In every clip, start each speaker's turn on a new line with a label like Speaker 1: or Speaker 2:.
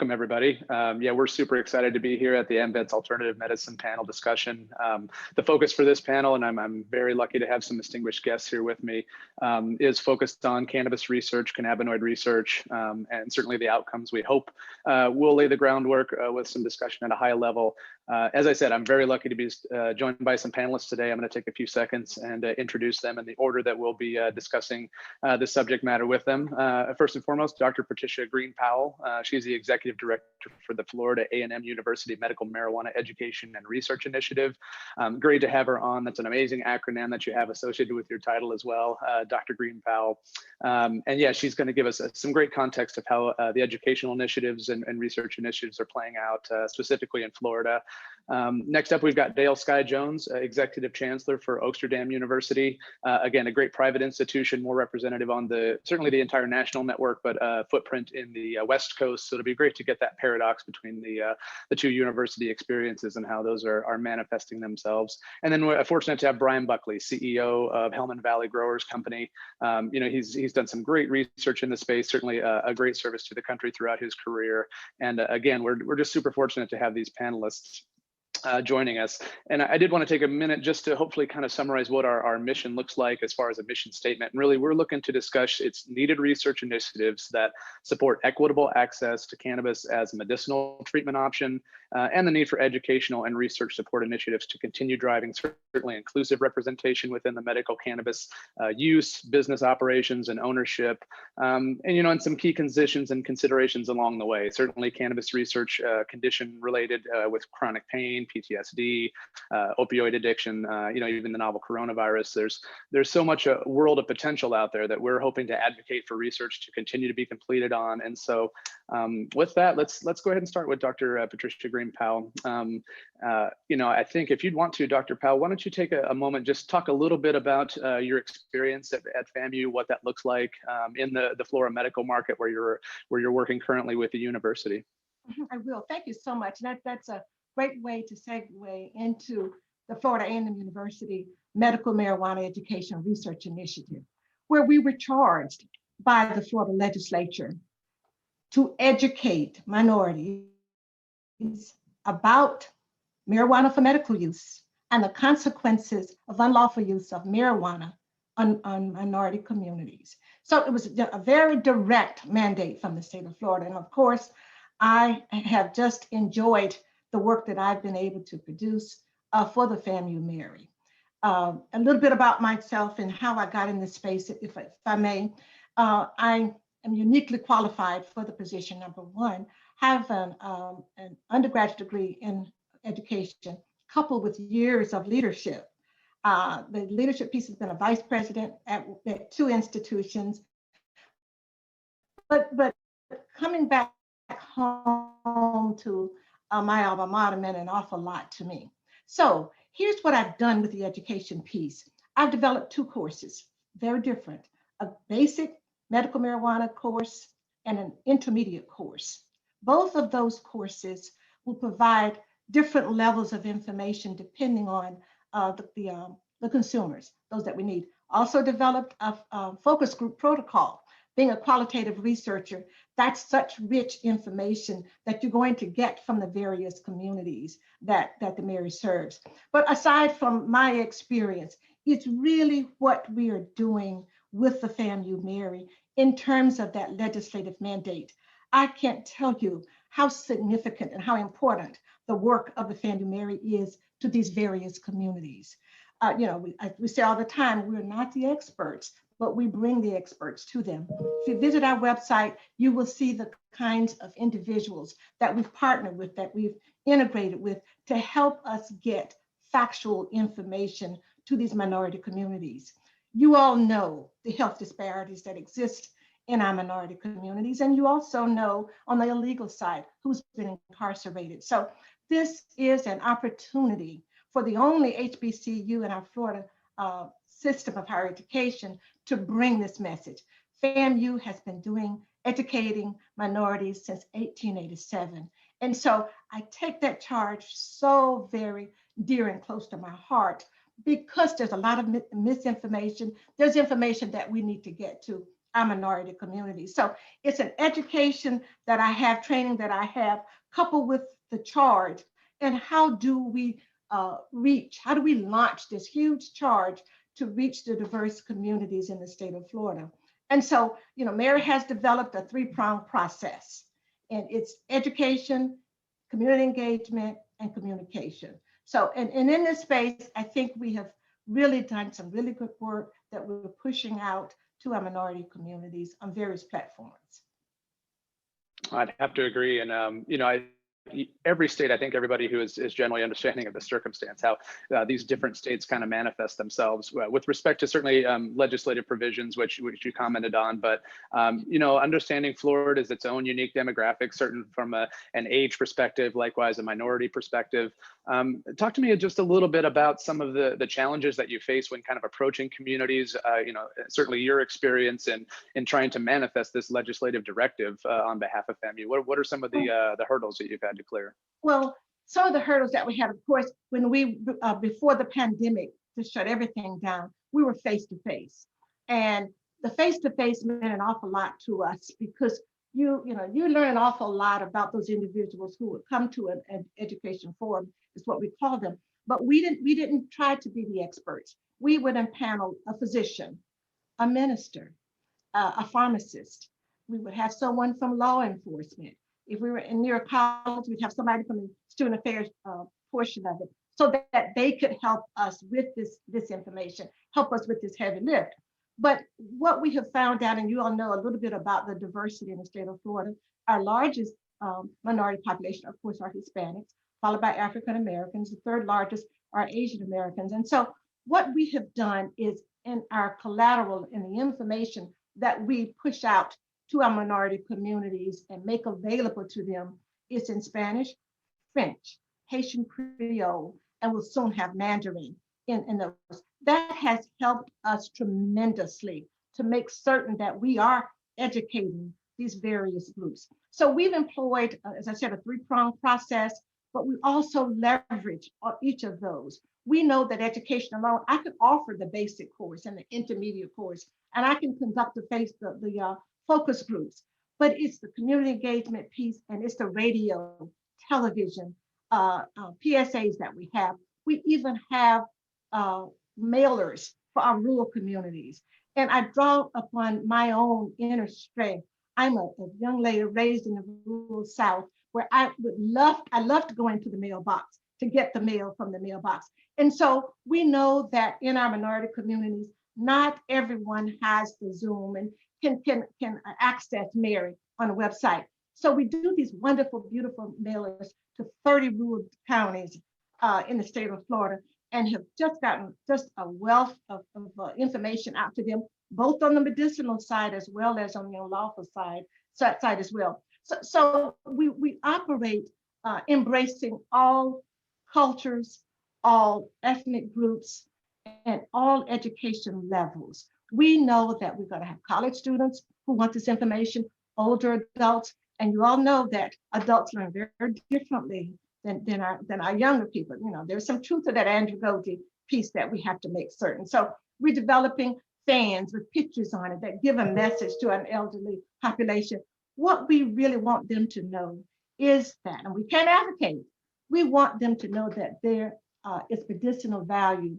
Speaker 1: welcome everybody. Yeah, we're super excited to be here at the MVET's Alternative Medicine panel discussion. The focus for this panel, and I'm very lucky to have some distinguished guests here with me, is focused on cannabis research, cannabinoid research, and certainly the outcomes we hope will lay the groundwork with some discussion at a high level. As I said, I'm very lucky to be joined by some panelists today. I'm going to take a few seconds and introduce them in the order that we'll be discussing this subject matter with them. First and foremost, Dr. Patricia Green-Powell. She's the Executive Director for the Florida A&M University Medical Marijuana Education and Research Initiative. Great to have her on. That's an amazing acronym that you have associated with your title as well, Dr. Green-Powell. And yeah, she's going to give us some great context of how the educational initiatives and research initiatives are playing out specifically in Florida. Next up, we've got Dale Sky Jones, Executive Chancellor for Oaksterdam University. Again, a great private institution, more representative on certainly the entire national network, but footprint in the West Coast. So it'll be great to get that paradox between the two university experiences and how those are manifesting themselves. And then we're fortunate to have Brian Buckley, CEO of Hellman Valley Growers Company. He's done some great research in the space, certainly a great service to the country throughout his career. And again, we're just super fortunate to have these panelists joining us. And I did want to take a minute just to hopefully kind of summarize what our mission looks like as far as a mission statement. And really, we're looking to discuss its needed research initiatives that support equitable access to cannabis as a medicinal treatment option, and the need for educational and research support initiatives to continue driving certainly inclusive representation within the medical cannabis use, business operations, and ownership, and some key conditions and considerations along the way. Certainly, cannabis research condition related with chronic pain, PTSD, opioid addiction, even the novel coronavirus. There's so much a world of potential out there that we're hoping to advocate for research to continue to be completed on. And so with that, let's go ahead and start with Dr. Patricia Green-Powell. I think if you'd want to, Dr. Powell, why don't you take a moment, just talk a little bit about your experience at FAMU, what that looks like in the Florida medical market where you're working currently with the university.
Speaker 2: I will. Thank you so much. That's a great way to segue into the Florida A&M University Medical Marijuana Education Research Initiative, where we were charged by the Florida legislature to educate minorities about marijuana for medical use and the consequences of unlawful use of marijuana on minority communities. So it was a very direct mandate from the state of Florida. And of course, I have just enjoyed the work that I've been able to produce for the FAMU Mary. A little bit about myself and how I got in this space, if I may. I am uniquely qualified for the position. Number one, have an undergraduate degree in education, coupled with years of leadership. The leadership piece has been a vice president at 2 institutions. But coming back home to my alma mater meant an awful lot to me. So here's what I've done with the education piece. I've developed 2 courses, very different, a basic medical marijuana course and an intermediate course. Both of those courses will provide different levels of information depending on the consumers, those that we need. Also developed a focus group protocol. Being a qualitative researcher, that's such rich information that you're going to get from the various communities that the Mary serves. But aside from my experience, it's really what we are doing with the FAMU Mary in terms of that legislative mandate. I can't tell you how significant and how important the work of the FAMU Mary is to these various communities. We say all the time, we're not the experts, but we bring the experts to them. If you visit our website, you will see the kinds of individuals that we've partnered with, that we've integrated with to help us get factual information to these minority communities. You all know the health disparities that exist in our minority communities, and you also know on the illegal side who's been incarcerated. So this is an opportunity for the only HBCU in our Florida system of higher education to bring this message. FAMU has been educating minorities since 1887. And so I take that charge so very dear and close to my heart because there's a lot of misinformation. There's information that we need to get to our minority communities. So it's an education that I have, training that I have, coupled with the charge. And how do we how do we launch this huge charge to reach the diverse communities in the state of Florida? And so, Mary has developed a three-pronged process, and it's education, community engagement, and communication. So, and in this space, I think we have really done some really good work that we're pushing out to our minority communities on various platforms.
Speaker 1: I'd have to agree. And, every state, I think everybody who is generally understanding of the circumstance, how these different states kind of manifest themselves with respect to certainly legislative provisions, which you commented on, but, understanding Florida is its own unique demographic, certain from an age perspective, likewise a minority perspective. Talk to me just a little bit about some of the challenges that you face when kind of approaching communities, certainly your experience in trying to manifest this legislative directive on behalf of FAMU. What are some of the hurdles that you've had to clear?
Speaker 2: Well, some of the hurdles that we had, of course, when we, before the pandemic, to shut everything down, we were face to face. And the face to face meant an awful lot to us because you learn an awful lot about those individuals who would come to an education forum, is what we call them. But we didn't try to be the experts. We would impanel a physician, a minister, a pharmacist. We would have someone from law enforcement. If we were in near college, we'd have somebody from the student affairs portion of it, so that they could help us with this information, help us with this heavy lift. But what we have found out, and you all know a little bit about the diversity in the state of Florida, our largest minority population, of course, are Hispanics, followed by African Americans. The third largest are Asian Americans. And so what we have done is, in our collateral, in the information that we push out to our minority communities and make available to them, is in Spanish, French, Haitian Creole, and we'll soon have Mandarin in those. That has helped us tremendously to make certain that we are educating these various groups. So we've employed, as I said, a three-pronged process, but we also leverage each of those. We know that education alone, I could offer the basic course and the intermediate course, and I can conduct the focus groups, but it's the community engagement piece, and it's the radio, television, PSAs that we have. We even have mailers for our rural communities. And I draw upon my own inner strength. I'm a young lady raised in the rural South, where I love to go into the mailbox to get the mail from the mailbox. And so we know that in our minority communities, not everyone has the Zoom and can access Mary on a website. So we do these wonderful, beautiful mailers to 30 rural counties in the state of Florida, and have just gotten just a wealth of information out to them, both on the medicinal side as well as on the unlawful side as well. So we operate embracing all cultures, all ethnic groups, and all education levels. We know that we're going to have college students who want this information, older adults, and you all know that adults learn very differently than our younger people. There's some truth to that andragogy piece that we have to make certain. So we're developing fans with pictures on it that give a message to an elderly population. What we really want them to know is that, and we can't advocate, we want them to know that there is medicinal value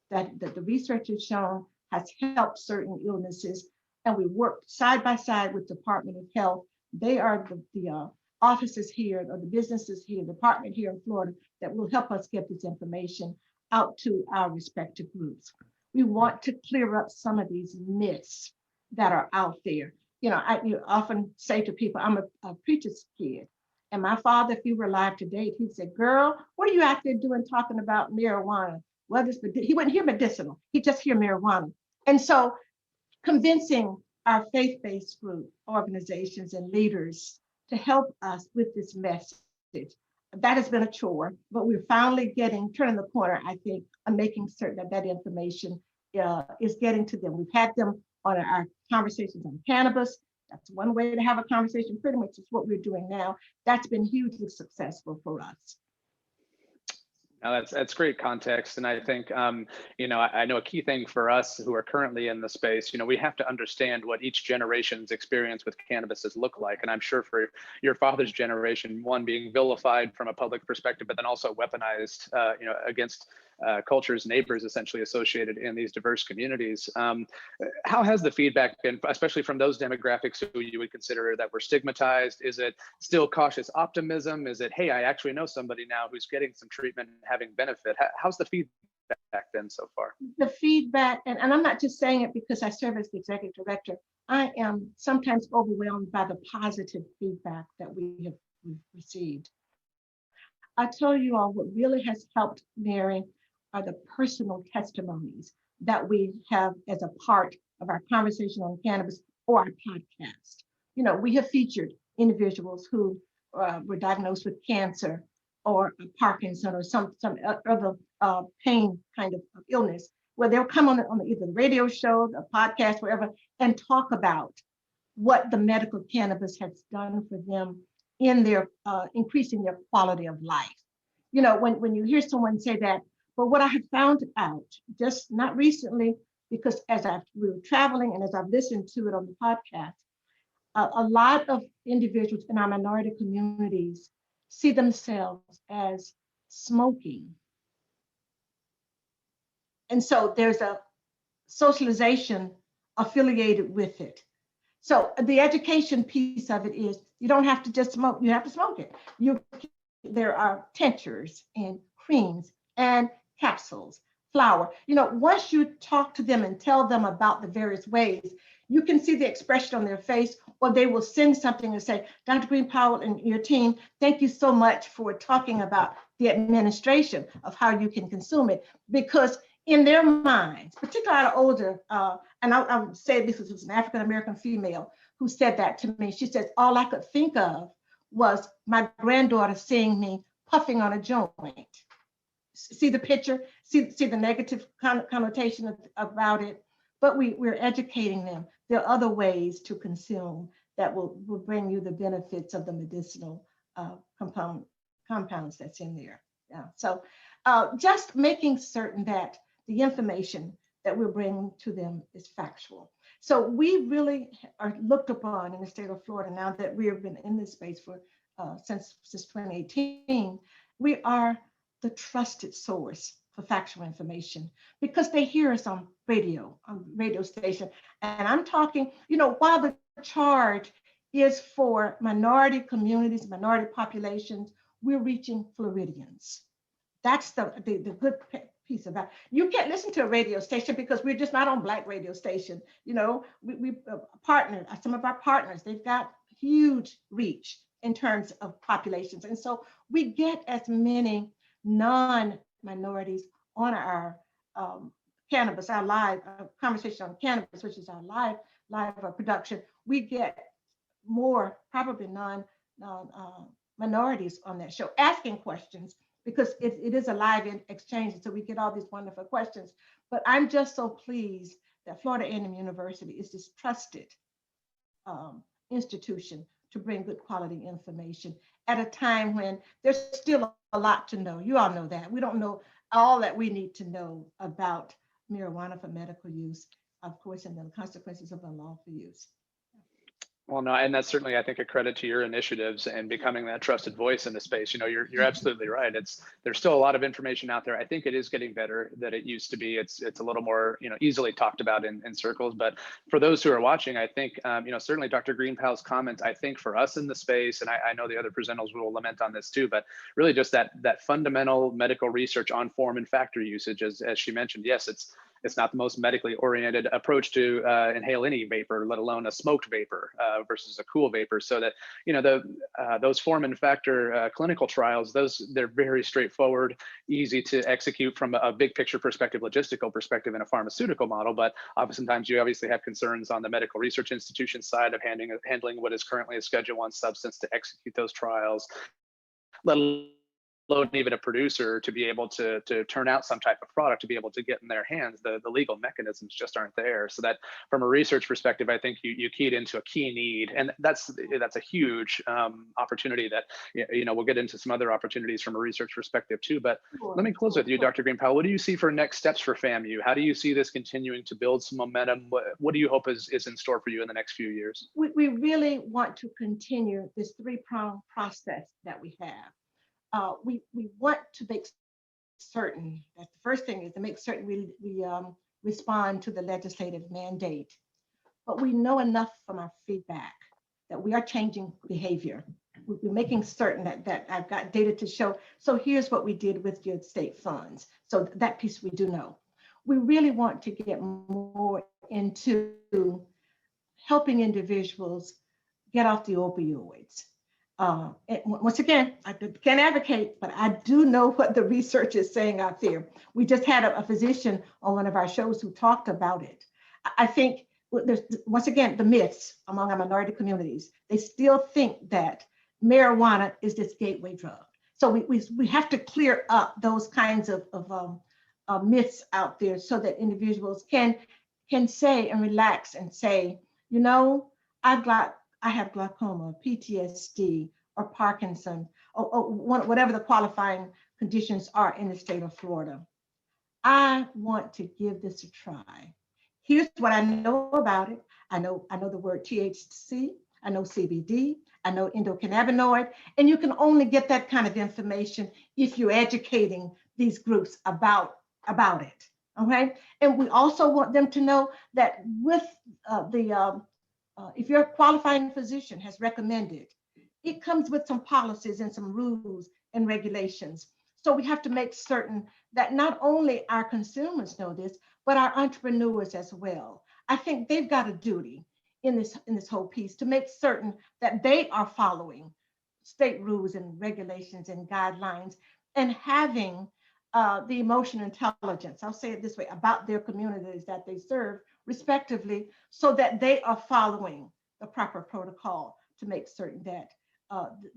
Speaker 2: that the research has shown has helped certain illnesses. And we work side by side with Department of Health. They are the offices here, or the businesses here, department here in Florida, that will help us get this information out to our respective groups. We want to clear up some of these myths that are out there. I often say to people, I'm a preacher's kid. And my father, if he were alive today, he'd say, girl, what are you out there doing talking about marijuana? Well, he wouldn't hear medicinal, he'd just hear marijuana. And so convincing our faith-based group, organizations, and leaders to help us with this message, that has been a chore, but we're finally turning the corner, I think, on making certain that information is getting to them. We've had them on our conversations on cannabis. That's one way to have a conversation, pretty much is what we're doing now. That's been hugely successful for us.
Speaker 1: Now that's great context, and I think I know a key thing for us who are currently in the space. We have to understand what each generation's experience with cannabis has looked like, and I'm sure for your father's generation, one being vilified from a public perspective, but then also weaponized, against cultures, neighbors, essentially associated in these diverse communities. How has the feedback been, especially from those demographics who you would consider that were stigmatized? Is it still cautious optimism? Is it, hey, I actually know somebody now who's getting some treatment and having benefit? How's the feedback been so far?
Speaker 2: The feedback, and I'm not just saying it because I serve as the executive director, I am sometimes overwhelmed by the positive feedback that we've received. I tell you all what really has helped Mary are the personal testimonies that we have as a part of our conversation on cannabis or our podcast. We have featured individuals who were diagnosed with cancer or Parkinson or some other pain kind of illness, where they'll come on either the radio show, the podcast, wherever, and talk about what the medical cannabis has done for them in their increasing their quality of life. When you hear someone say that, but what I have found out, just not recently, because we were traveling and as I've listened to it on the podcast, a lot of individuals in our minority communities see themselves as smoking. And so there's a socialization affiliated with it. So the education piece of it is you don't have to just smoke, you have to smoke it. There are tinctures and creams and capsules, flour. Once you talk to them and tell them about the various ways, you can see the expression on their face, or they will send something and say, Dr. Green Powell and your team, thank you so much for talking about the administration of how you can consume it. Because in their minds, particularly our older, and I would say this was an African-American female who said that to me. She says, all I could think of was my granddaughter seeing me puffing on a joint. See the picture, see the negative connotation about it, but we're educating them. There are other ways to consume that will bring you the benefits of the medicinal compounds that's in there. Yeah. So just making certain that the information that we're bringing to them is factual. So we really are looked upon in the state of Florida now that we have been in this space for since 2018. We are the trusted source for factual information because they hear us on radio station. And I'm talking, while the charge is for minority communities, minority populations, we're reaching Floridians. That's the good piece of that. You can't listen to a radio station because we're just not on Black radio station. We partnered, some of our partners, they've got huge reach in terms of populations. And so we get as many non-minorities on our cannabis, our live conversation on cannabis, which is our live production. We get more, probably minorities on that show asking questions because it is a live exchange. So we get all these wonderful questions. But I'm just so pleased that Florida A&M University is this trusted institution to bring good quality information at a time when there's still a lot to know. You all know that. We don't know all that we need to know about marijuana for medical use, of course, and the consequences of unlawful use.
Speaker 1: Well, no, and that's certainly, I think, a credit to your initiatives and becoming that trusted voice in the space. You're absolutely right. There's still a lot of information out there. I think it is getting better than it used to be. It's a little more, easily talked about in circles. But for those who are watching, I think, certainly Dr. Greenpowell's comments, I think for us in the space, and I know the other presenters will lament on this too, but really just that fundamental medical research on form and factor usage, as she mentioned. Yes, it's not the most medically oriented approach to inhale any vapor, let alone a smoked vapor versus a cool vapor. So that, those form and factor clinical trials, they're very straightforward, easy to execute from a big picture perspective, logistical perspective in a pharmaceutical model. But oftentimes you obviously have concerns on the medical research institution side of handling what is currently a Schedule I substance to execute those trials, let alone even a producer to be able to turn out some type of product to be able to get in their hands. The legal mechanisms just aren't there. So that from a research perspective, I think you keyed into a key need, and that's a huge opportunity that, you know, we'll get into some other opportunities from a research perspective too. But let me close with you, Dr. Green Powell. What do you see for next steps for FAMU? How do you see this continuing to build some momentum? What do you hope is in store for you in the next few years?
Speaker 2: We really want to continue this three-pronged process that we have. We want to make certain that the first thing is to make certain we respond to the legislative mandate. But we know enough from our feedback that we are changing behavior. We're making certain that I've got data to show. So here's what we did with your state funds. So that piece we do know. We really want to get more into helping individuals get off the opioids. Once again, I can't advocate, but I do know what the research is saying out there. We just had a physician on one of our shows who talked about it. I think there's, once again, the myths among our minority communities. They still think that marijuana is this gateway drug. So we have to clear up those kinds of myths out there so that individuals can say and relax and say, you know, I have glaucoma, PTSD, or Parkinson, or whatever the qualifying conditions are in the state of Florida. I want to give this a try. Here's what I know about it. I know the word THC, I know CBD, I know endocannabinoid, and you can only get that kind of information if you're educating these groups about it, okay? And we also want them to know that with if your qualifying physician has recommended, it comes with some policies and some rules and regulations. So we have to make certain that not only our consumers know this, but our entrepreneurs as well. I think they've got a duty in this whole piece to make certain that they are following state rules and regulations and guidelines and having the emotional intelligence, I'll say it this way, about their communities that they serve respectively, so that they are following the proper protocol to make certain that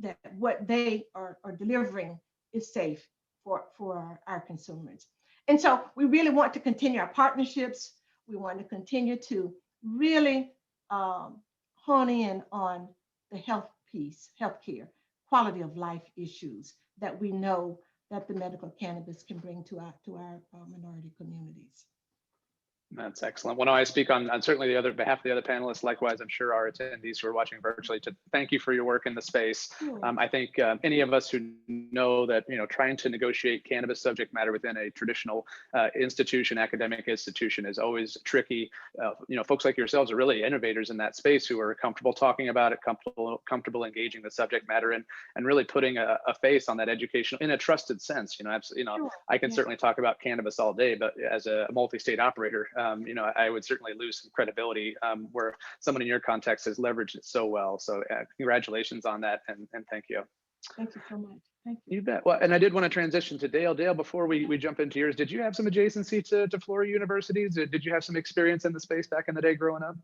Speaker 2: that what they are delivering is safe for our consumers. And so we really want to continue our partnerships. We want to continue to really hone in on the health piece, healthcare, quality of life issues that we know that the medical cannabis can bring to our minority communities.
Speaker 1: That's excellent. Well, no, I speak on certainly the other behalf of the other panelists. Likewise, I'm sure our attendees who are watching virtually to thank you for your work in the space. I think any of us who know that, you know, trying to negotiate cannabis subject matter within a traditional institution, academic institution, is always tricky. You know, folks like yourselves are really innovators in that space who are comfortable talking about it, comfortable engaging the subject matter, and really putting a face on that education in a trusted sense. You know, I can certainly talk about cannabis all day, but as a multi-state operator, you know, I would certainly lose some credibility where someone in your context has leveraged it so well. So congratulations on that, and thank you.
Speaker 2: Thank you so much. Thank you.
Speaker 1: You bet. Well, and I did want to transition to Dale. Dale, before we jump into yours, did you have some adjacency to Florida universities? Did you have some experience in the space back in the day growing up?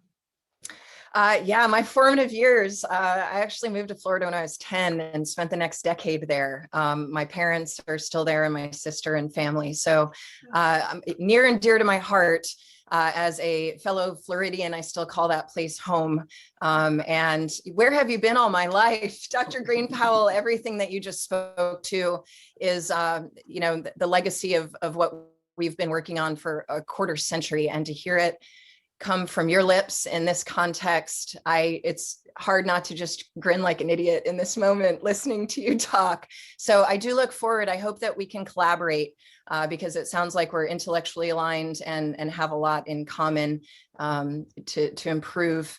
Speaker 3: Yeah, my formative years, I actually moved to Florida when I was 10 and spent the next decade there. My parents are still there, and my sister and family. So near and dear to my heart. As a fellow Floridian, I still call that place home. And where have you been all my life? Dr. Green Powell, everything that you just spoke to is, you know, the legacy of what we've been working on for a quarter century, and to hear it come from your lips in this context, it's hard not to just grin like an idiot in this moment listening to you talk. So I do look forward. I hope that we can collaborate because it sounds like we're intellectually aligned and have a lot in common to improve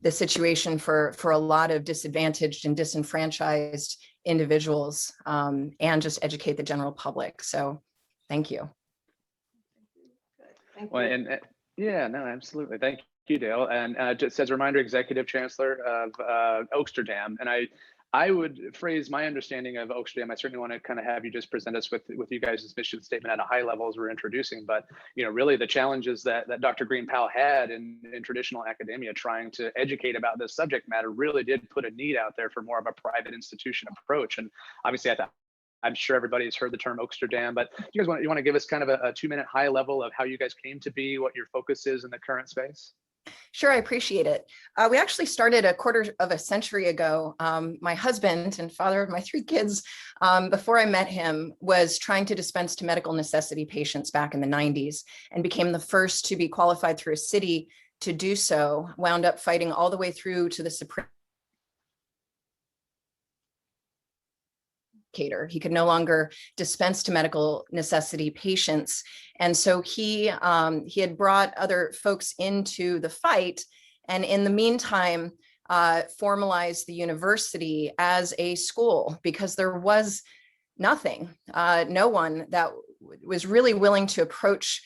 Speaker 3: the situation for a lot of disadvantaged and disenfranchised individuals and just educate the general public. So thank you.
Speaker 2: Thank you.
Speaker 1: Well, and yeah, no, absolutely. Thank you, Dale. And just as a reminder, Executive Chancellor of Oaksterdam. And I would phrase my understanding of Oaksterdam. I certainly want to kind of have you just present us with you guys' mission statement at a high level as we're introducing. But, you know, really the challenges that Dr. Green Powell had in traditional academia trying to educate about this subject matter really did put a need out there for more of a private institution approach. And obviously at the I'm sure everybody has heard the term Oaksterdam, but you want to give us kind of a 2-minute high level of how you guys came to be, what your focus is in the current space?
Speaker 3: Sure, I appreciate it. We actually started a quarter of a century ago. My husband and father of my 3 kids, before I met him, was trying to dispense to medical necessity patients back in the 90s and became the first to be qualified through a city to do so, wound up fighting all the way through to the Supreme. He could no longer dispense to medical necessity patients. And so he had brought other folks into the fight. And in the meantime, formalized the university as a school because there was nothing, no one that was really willing to approach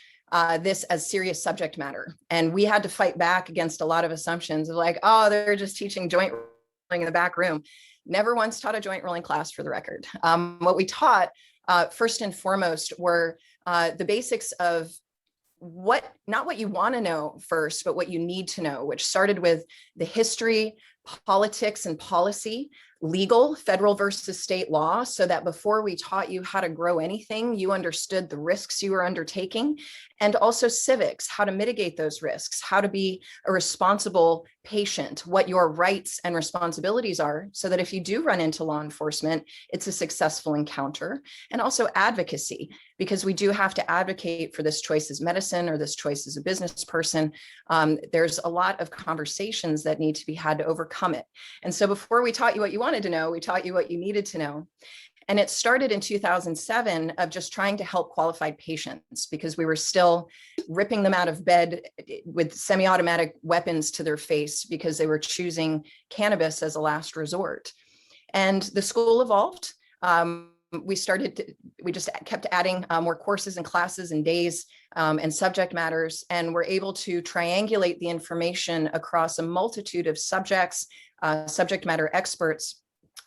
Speaker 3: this as serious subject matter. And we had to fight back against a lot of assumptions of like, oh, they're just teaching joint rolling in the back room. Never once taught a joint rolling class, for the record. What we taught, first and foremost, were the basics of not what you want to know first, but what you need to know, which started with the history, politics, and policy, legal, federal versus state law, so that before we taught you how to grow anything, you understood the risks you were undertaking, and also civics, how to mitigate those risks, how to be a responsible patient, what your rights and responsibilities are, so that if you do run into law enforcement, it's a successful encounter, and also advocacy, because we do have to advocate for this choice as medicine or this choice as a business person. There's a lot of conversations that need to be had to overcome it. And so before we taught you what you wanted to know, we taught you what you needed to know. And it started in 2007 of just trying to help qualified patients because we were still ripping them out of bed with semi-automatic weapons to their face because they were choosing cannabis as a last resort. And the school evolved. We just kept adding more courses and classes and days and subject matters, and we're able to triangulate the information across a multitude of subjects, subject matter experts,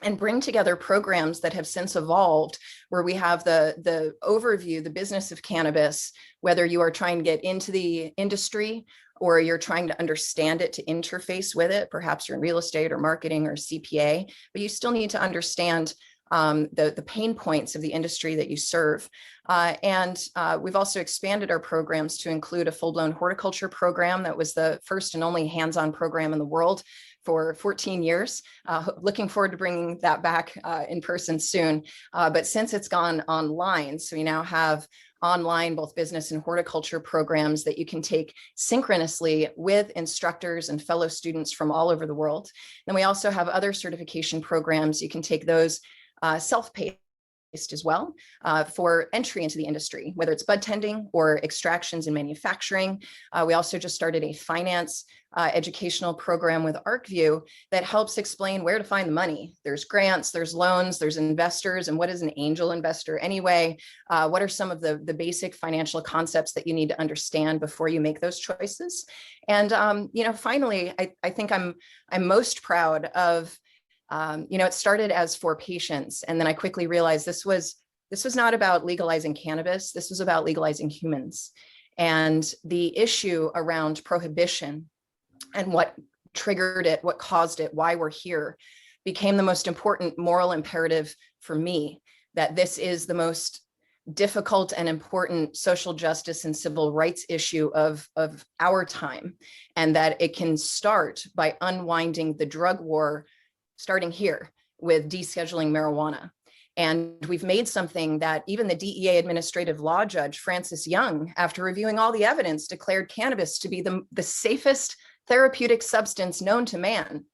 Speaker 3: and bring together programs that have since evolved where we have the overview, the business of cannabis, whether you are trying to get into the industry or you're trying to understand it to interface with it. Perhaps you're in real estate or marketing or CPA, but you still need to understand the pain points of the industry that you serve. We've also expanded our programs to include a full-blown horticulture program that was the first and only hands-on program in the world for 14 years. Looking forward to bringing that back in person soon. But since it's gone online, so we now have online both business and horticulture programs that you can take synchronously with instructors and fellow students from all over the world. Then we also have other certification programs. You can take those self-paced as well for entry into the industry, whether it's bud tending or extractions and manufacturing. We also just started a finance educational program with ArcView that helps explain where to find the money. There's grants, there's loans, there's investors, and what is an angel investor anyway? What are some of the basic financial concepts that you need to understand before you make those choices? And finally, I think I'm most proud of it started as for patients. And then I quickly realized this was not about legalizing cannabis. This was about legalizing humans. And the issue around prohibition and what triggered it, what caused it, why we're here, became the most important moral imperative for me, that this is the most difficult and important social justice and civil rights issue of our time. And that it can start by unwinding the drug war starting here with descheduling marijuana. And we've made something that even the DEA administrative law judge, Francis Young, after reviewing all the evidence, declared cannabis to be the safest therapeutic substance known to man.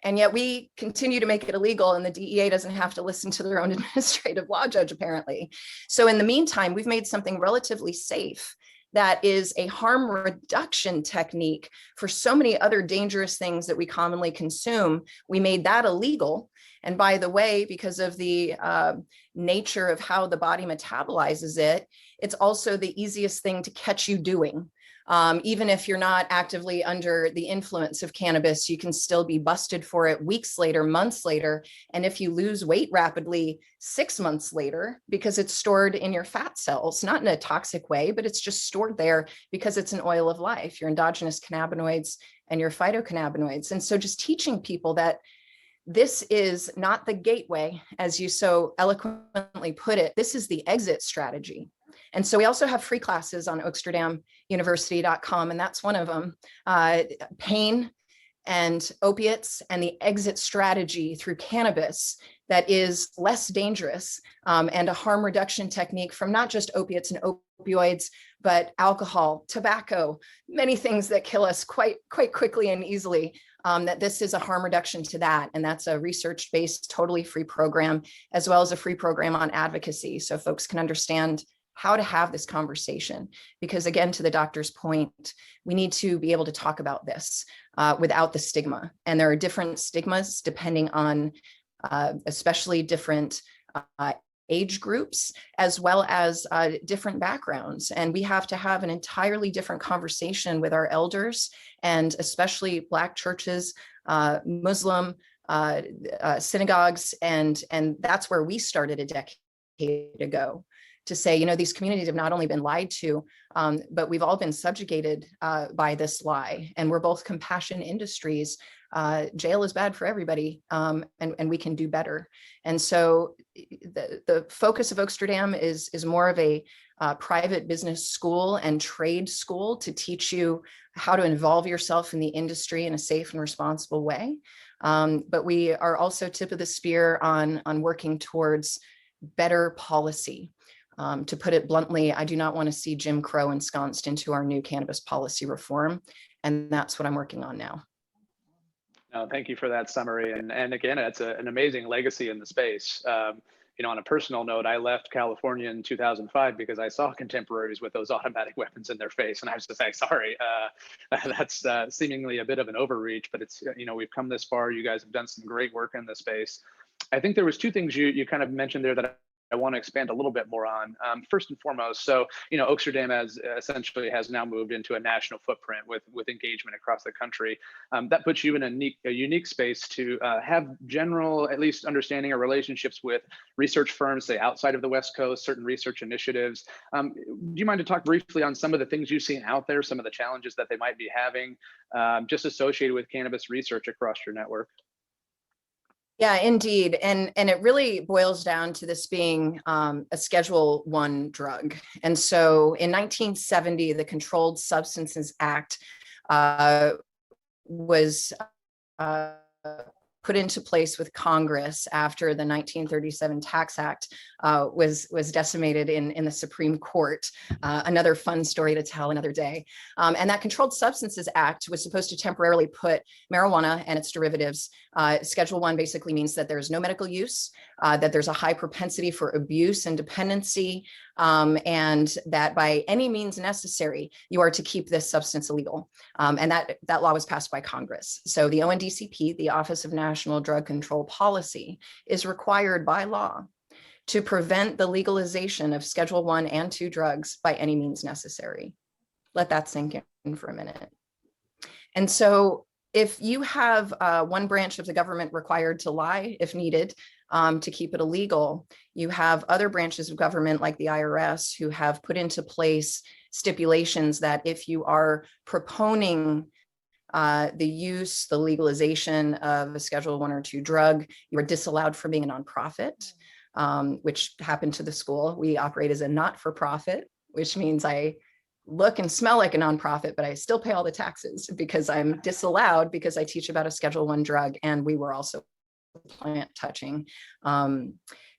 Speaker 3: And yet we continue to make it illegal, and the DEA doesn't have to listen to their own administrative law judge, apparently. So in the meantime, we've made something relatively safe that is a harm reduction technique for so many other dangerous things that we commonly consume. We made that illegal. And by the way, because of the nature of how the body metabolizes it, it's also the easiest thing to catch you doing. Even if you're not actively under the influence of cannabis, you can still be busted for it weeks later, months later. And if you lose weight rapidly, 6 months later, because it's stored in your fat cells, not in a toxic way, but it's just stored there because it's an oil of life, your endogenous cannabinoids and your phytocannabinoids. And so just teaching people that This is not the gateway, as you so eloquently put it. This is the exit strategy. And so we also have free classes on oaksterdamuniversity.com, and that's one of them. Pain and opiates and the exit strategy through cannabis that is less dangerous, and a harm reduction technique from not just opiates and opioids, but alcohol, tobacco, many things that kill us quite quickly and easily. That this is a harm reduction to that. And that's a research-based, totally free program, as well as a free program on advocacy. So folks can understand how to have this conversation. Because again, to the doctor's point, we need to be able to talk about this without the stigma. And there are different stigmas depending on especially different age groups, as well as different backgrounds. And we have to have an entirely different conversation with our elders, and especially Black churches, Muslim synagogues. And that's where we started a decade ago, to say, you know, these communities have not only been lied to, but we've all been subjugated by this lie. And we're both compassion industries. Jail is bad for everybody, and we can do better. And so the focus of Oaksterdam is more of a private business school and trade school to teach you how to involve yourself in the industry in a safe and responsible way. But we are also tip of the spear on working towards better policy. To put it bluntly, I do not want to see Jim Crow ensconced into our new cannabis policy reform. And that's what I'm working on now.
Speaker 1: No, thank you for that summary. And again, it's an amazing legacy in the space. You know, on a personal note, I left California in 2005 because I saw contemporaries with those automatic weapons in their face. And I was just like, sorry, that's seemingly a bit of an overreach, but it's, you know, we've come this far. You guys have done some great work in the space. I think there was two things you kind of mentioned there that I want to expand a little bit more on. First and foremost, so, you know, Oaksterdam essentially has now moved into a national footprint with engagement across the country. That puts you in a unique space to have general, at least understanding or relationships with research firms, say outside of the West Coast, certain research initiatives. Do you mind to talk briefly on some of the things you've seen out there, some of the challenges that they might be having, just associated with cannabis research across your network?
Speaker 3: Yeah, indeed. And it really boils down to this being a Schedule I drug. And so in 1970, the Controlled Substances Act was put into place with Congress after the 1937 Tax Act was decimated in the Supreme Court. Another fun story to tell another day. And that Controlled Substances Act was supposed to temporarily put marijuana and its derivatives. Schedule I basically means that there's no medical use, that there's a high propensity for abuse and dependency, and that by any means necessary, you are to keep this substance illegal. And that law was passed by Congress. So the ONDCP, the Office of National Drug Control Policy, is required by law to prevent the legalization of Schedule I and II drugs by any means necessary. Let that sink in for a minute. And so if you have one branch of the government required to lie if needed to keep it illegal, you have other branches of government like the IRS who have put into place stipulations that if you are proponing the use, the legalization of a Schedule I or II drug, you are disallowed from being a nonprofit, which happened to the school. We operate as a not-for-profit, which means I look and smell like a nonprofit, but I still pay all the taxes because I'm disallowed because I teach about a Schedule I drug, and we were also plant touching.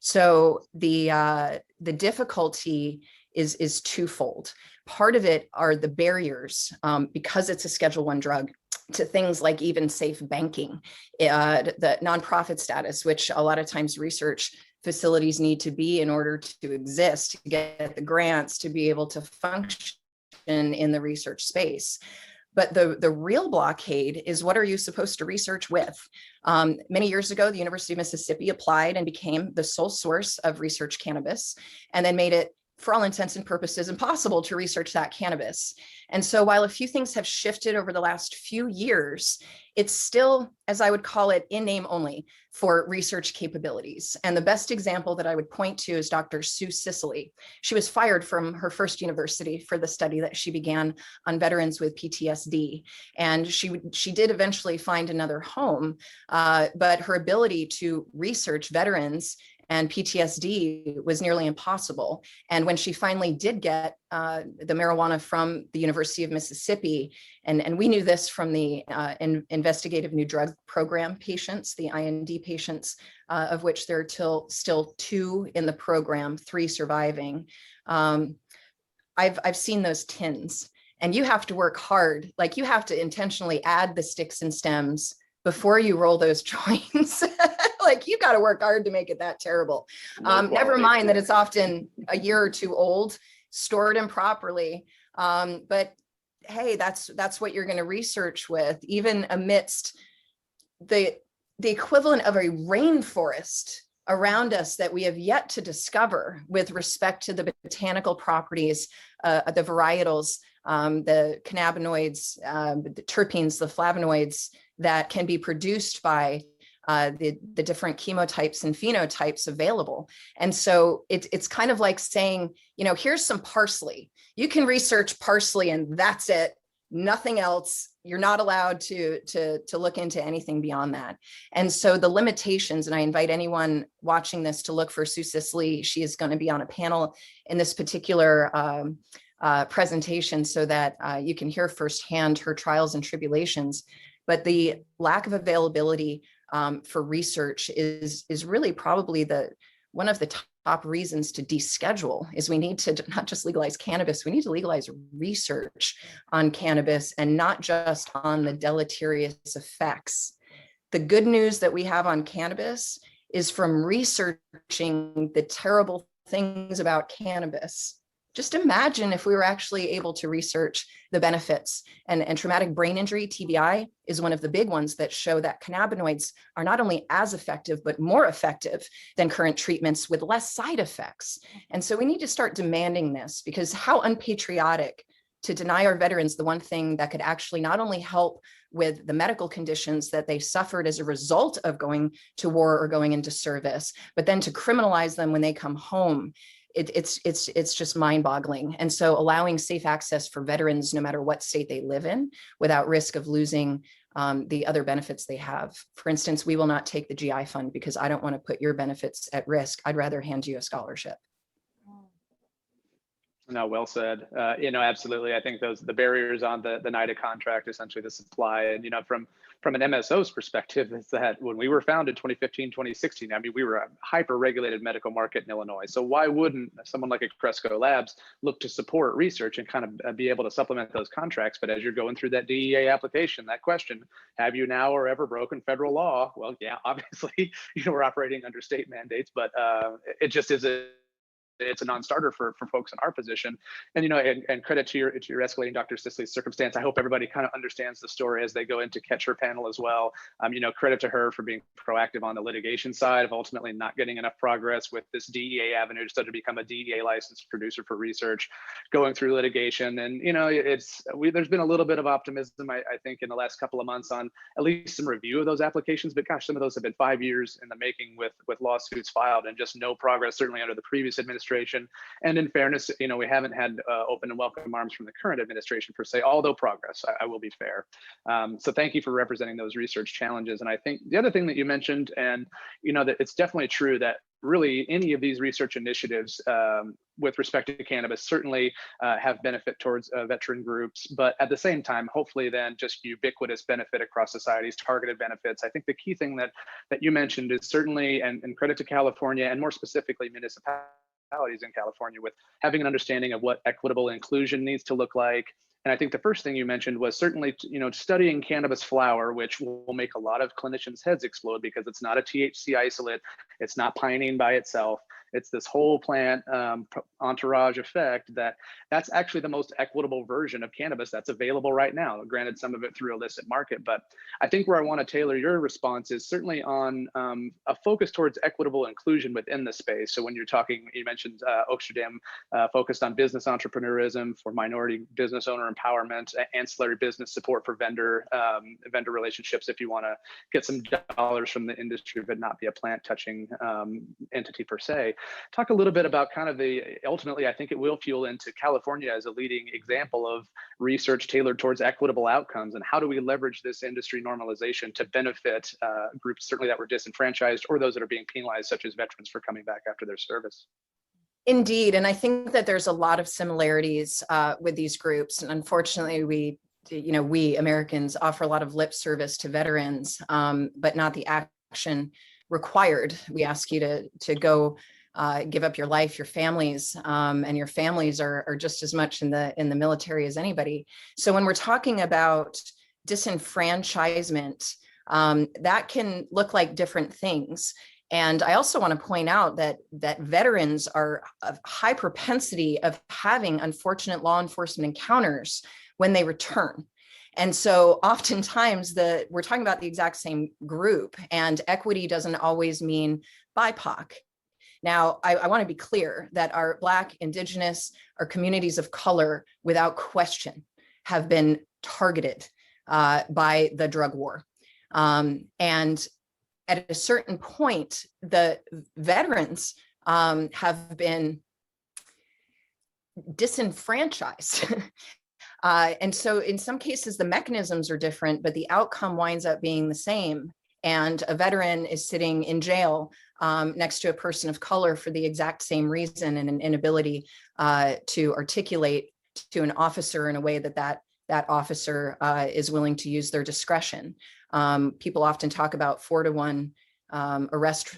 Speaker 3: So the difficulty is twofold. Part of it are the barriers, because it's a Schedule I drug, to things like even safe banking, the nonprofit status, which a lot of times research facilities need to be in order to exist, to get the grants, to be able to function in the research space. But the real blockade is, what are you supposed to research with? Many years ago, the University of Mississippi applied and became the sole source of research cannabis, and then made it for all intents and purposes, impossible to research that cannabis. And so while a few things have shifted over the last few years, it's still, as I would call it, in name only for research capabilities. And the best example that I would point to is Dr. Sue Sicily. She was fired from her first university for the study that she began on veterans with PTSD. And she did eventually find another home, but her ability to research veterans and PTSD was nearly impossible. And when she finally did get the marijuana from the University of Mississippi, and we knew this from the investigative new drug program patients, the IND patients, of which there are still 2 in the program, 3 surviving. I've seen those tins, and you have to work hard. Like, you have to intentionally add the sticks and stems before you roll those joints. Like, you got to work hard to make it that terrible. Never mind that it's often a year or 2 old, stored improperly. But hey, that's what you're going to research with, even amidst the equivalent of a rainforest around us that we have yet to discover with respect to the botanical properties, the varietals, the cannabinoids, the terpenes, the flavonoids that can be produced by the different chemotypes and phenotypes available. And so it's kind of like saying, here's some parsley. You can research parsley and that's it. Nothing else. You're not allowed to look into anything beyond that. And so the limitations, and I invite anyone watching this to look for Sue Sicily. She is going to be on a panel in this particular presentation so that you can hear firsthand her trials and tribulations. But the lack of availability for research is really probably one of the top reasons to deschedule. Is we need to not just legalize cannabis, we need to legalize research on cannabis, and not just on the deleterious effects. The good news that we have on cannabis is from researching the terrible things about cannabis. Just imagine if we were actually able to research the benefits, and traumatic brain injury, TBI, is one of the big ones that show that cannabinoids are not only as effective, but more effective than current treatments with less side effects. And so we need to start demanding this, because how unpatriotic to deny our veterans the one thing that could actually not only help with the medical conditions that they suffered as a result of going to war or going into service, but then to criminalize them when they come home. It's just mind-boggling. And so allowing safe access for veterans, no matter what state they live in, without risk of losing the other benefits they have. For instance, we will not take the GI fund because I don't want to put your benefits at risk. I'd rather hand you a scholarship.
Speaker 1: No, well said. Absolutely. I think the barriers on the NIDA contract, essentially the supply, and from an MSO's perspective, is that when we were founded 2015, 2016, we were a hyper-regulated medical market in Illinois. So why wouldn't someone like a Cresco Labs look to support research and kind of be able to supplement those contracts? But as you're going through that DEA application, that question, have you now or ever broken federal law? Well, yeah, obviously, we're operating under state mandates, but it just isn't. It's a non-starter for folks in our position. And and credit to your escalating Dr. Sicily's circumstance. I hope everybody kind of understands the story as they go into catch her panel as well. Credit to her for being proactive on the litigation side of ultimately not getting enough progress with this DEA avenue to become a DEA licensed producer for research, going through litigation. And there's been a little bit of optimism, I think, in the last couple of months on at least some review of those applications. But gosh, some of those have been 5 years in the making with lawsuits filed and just no progress, certainly under the previous administration. And in fairness, we haven't had open and welcome arms from the current administration per se, although progress, I will be fair. So thank you for representing those research challenges. And I think the other thing that you mentioned, and that it's definitely true that really any of these research initiatives with respect to cannabis certainly have benefit towards veteran groups, but at the same time, hopefully then just ubiquitous benefit across societies, targeted benefits. I think the key thing that you mentioned is certainly, and credit to California, and more specifically municipalities in California, with having an understanding of what equitable inclusion needs to look like. And I think the first thing you mentioned was certainly, studying cannabis flower, which will make a lot of clinicians' heads explode because it's not a THC isolate. It's not pinene by itself. It's this whole plant entourage effect that's actually the most equitable version of cannabis that's available right now. Granted, some of it through illicit market, but I think where I want to tailor your response is certainly on a focus towards equitable inclusion within the space. So when you're talking, you mentioned Oaksterdam focused on business entrepreneurism for minority business owner empowerment, ancillary business support for vendor relationships if you want to get some dollars from the industry but not be a plant touching entity per se. Talk a little bit about kind of ultimately I think it will fuel into California as a leading example of research tailored towards equitable outcomes, and how do we leverage this industry normalization to benefit groups certainly that were disenfranchised or those that are being penalized, such as veterans for coming back after their service.
Speaker 3: Indeed, and I think that there's a lot of similarities with these groups, and unfortunately we Americans offer a lot of lip service to veterans, but not the action required. We ask you to go give up your life, your families, and your families are just as much in the military as anybody. So when we're talking about disenfranchisement, that can look like different things. And I also want to point out that veterans are a high propensity of having unfortunate law enforcement encounters when they return. And so oftentimes we're talking about the exact same group, and equity doesn't always mean BIPOC. Now, I want to be clear that our Black, Indigenous, our communities of color, without question, have been targeted by the drug war. And at a certain point, the veterans have been disenfranchised. And so in some cases, the mechanisms are different, but the outcome winds up being the same. And a veteran is sitting in jail next to a person of color for the exact same reason, and an inability to articulate to an officer in a way that officer is willing to use their discretion. People often talk about 4-to-1 arrest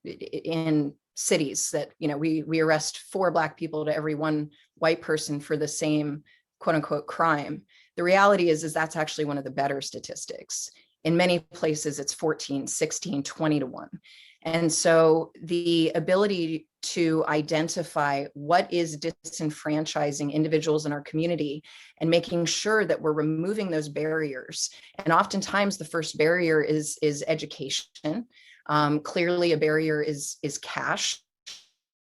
Speaker 3: in cities, that we arrest 4 Black people to every 1 white person for the same quote unquote crime. The reality is that's actually one of the better statistics. In many places, it's 14, 16, 20-to-1. And so the ability to identify what is disenfranchising individuals in our community and making sure that we're removing those barriers. And oftentimes the first barrier is education. Clearly a barrier is cash,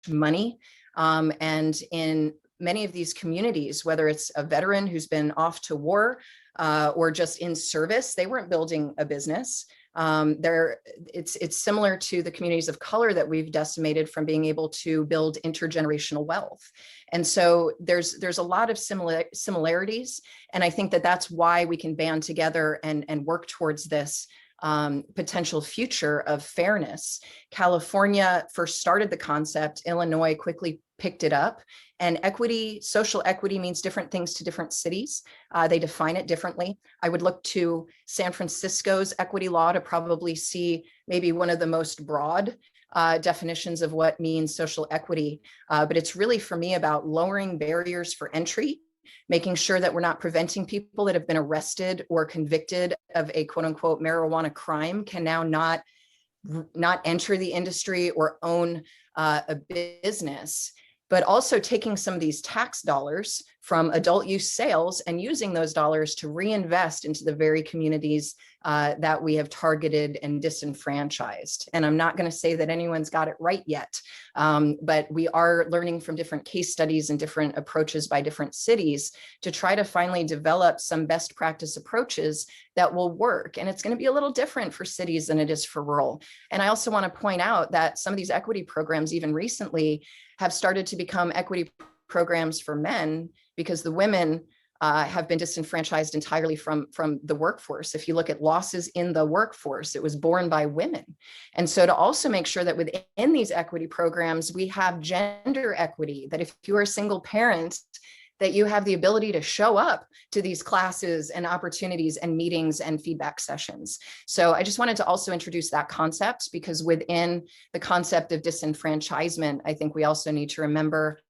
Speaker 3: money. And in many of these communities, whether it's a veteran who's been off to war or just in service, they weren't building a business. It's similar to the communities of color that we've decimated from being able to build intergenerational wealth. And so there's a lot of similarities. And I think that's why we can band together and work towards this potential future of fairness. California first started the concept. Illinois quickly picked it up. And equity, social equity, means different things to different cities. They define it differently. I would look to San Francisco's equity law to probably see maybe one of the most broad definitions of what means social equity. But it's really, for me, about lowering barriers for entry, making sure that we're not preventing people that have been arrested or convicted of a quote unquote marijuana crime can now not enter the industry or own a business, but also taking some of these tax dollars from adult use sales and using those dollars to reinvest into the very communities that we have targeted and disenfranchised. And I'm not going to say that anyone's got it right yet, but we are learning from different case studies and different approaches by different cities to try to finally develop some best practice approaches that will work. And it's going to be a little different for cities than it is for rural. And I also want to point out that some of these equity programs, even recently, have started to become equity programs for men, because the women have been disenfranchised entirely from the workforce. If you look at losses in the workforce, it was borne by women. And so to also make sure that within these equity programs, we have gender equity, that if you are a single parent, that you have the ability to show up to these classes and opportunities and meetings and feedback sessions. So I just wanted to also introduce that concept, because within the concept of disenfranchisement, I think we also need to remember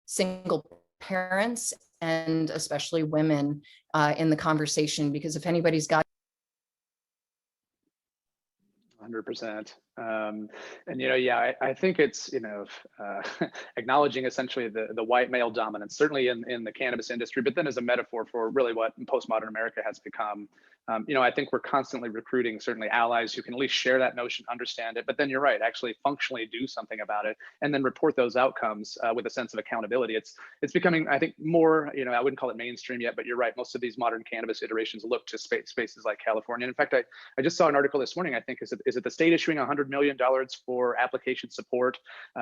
Speaker 3: single parents and especially women in the conversation, because if anybody's got
Speaker 1: 100%. And yeah, I think it's acknowledging essentially the white male dominance, certainly in the cannabis industry, but then as a metaphor for really what postmodern America has become. I think we're constantly recruiting certainly allies who can at least share that notion, understand it, but then you're right, actually functionally do something about it, and then report those outcomes with a sense of accountability. It's becoming, I think, more, I wouldn't call it mainstream yet, but you're right. Most of these modern cannabis iterations look to spaces like California. And in fact, I just saw an article this morning. I think is it the state issuing $100 million for application support?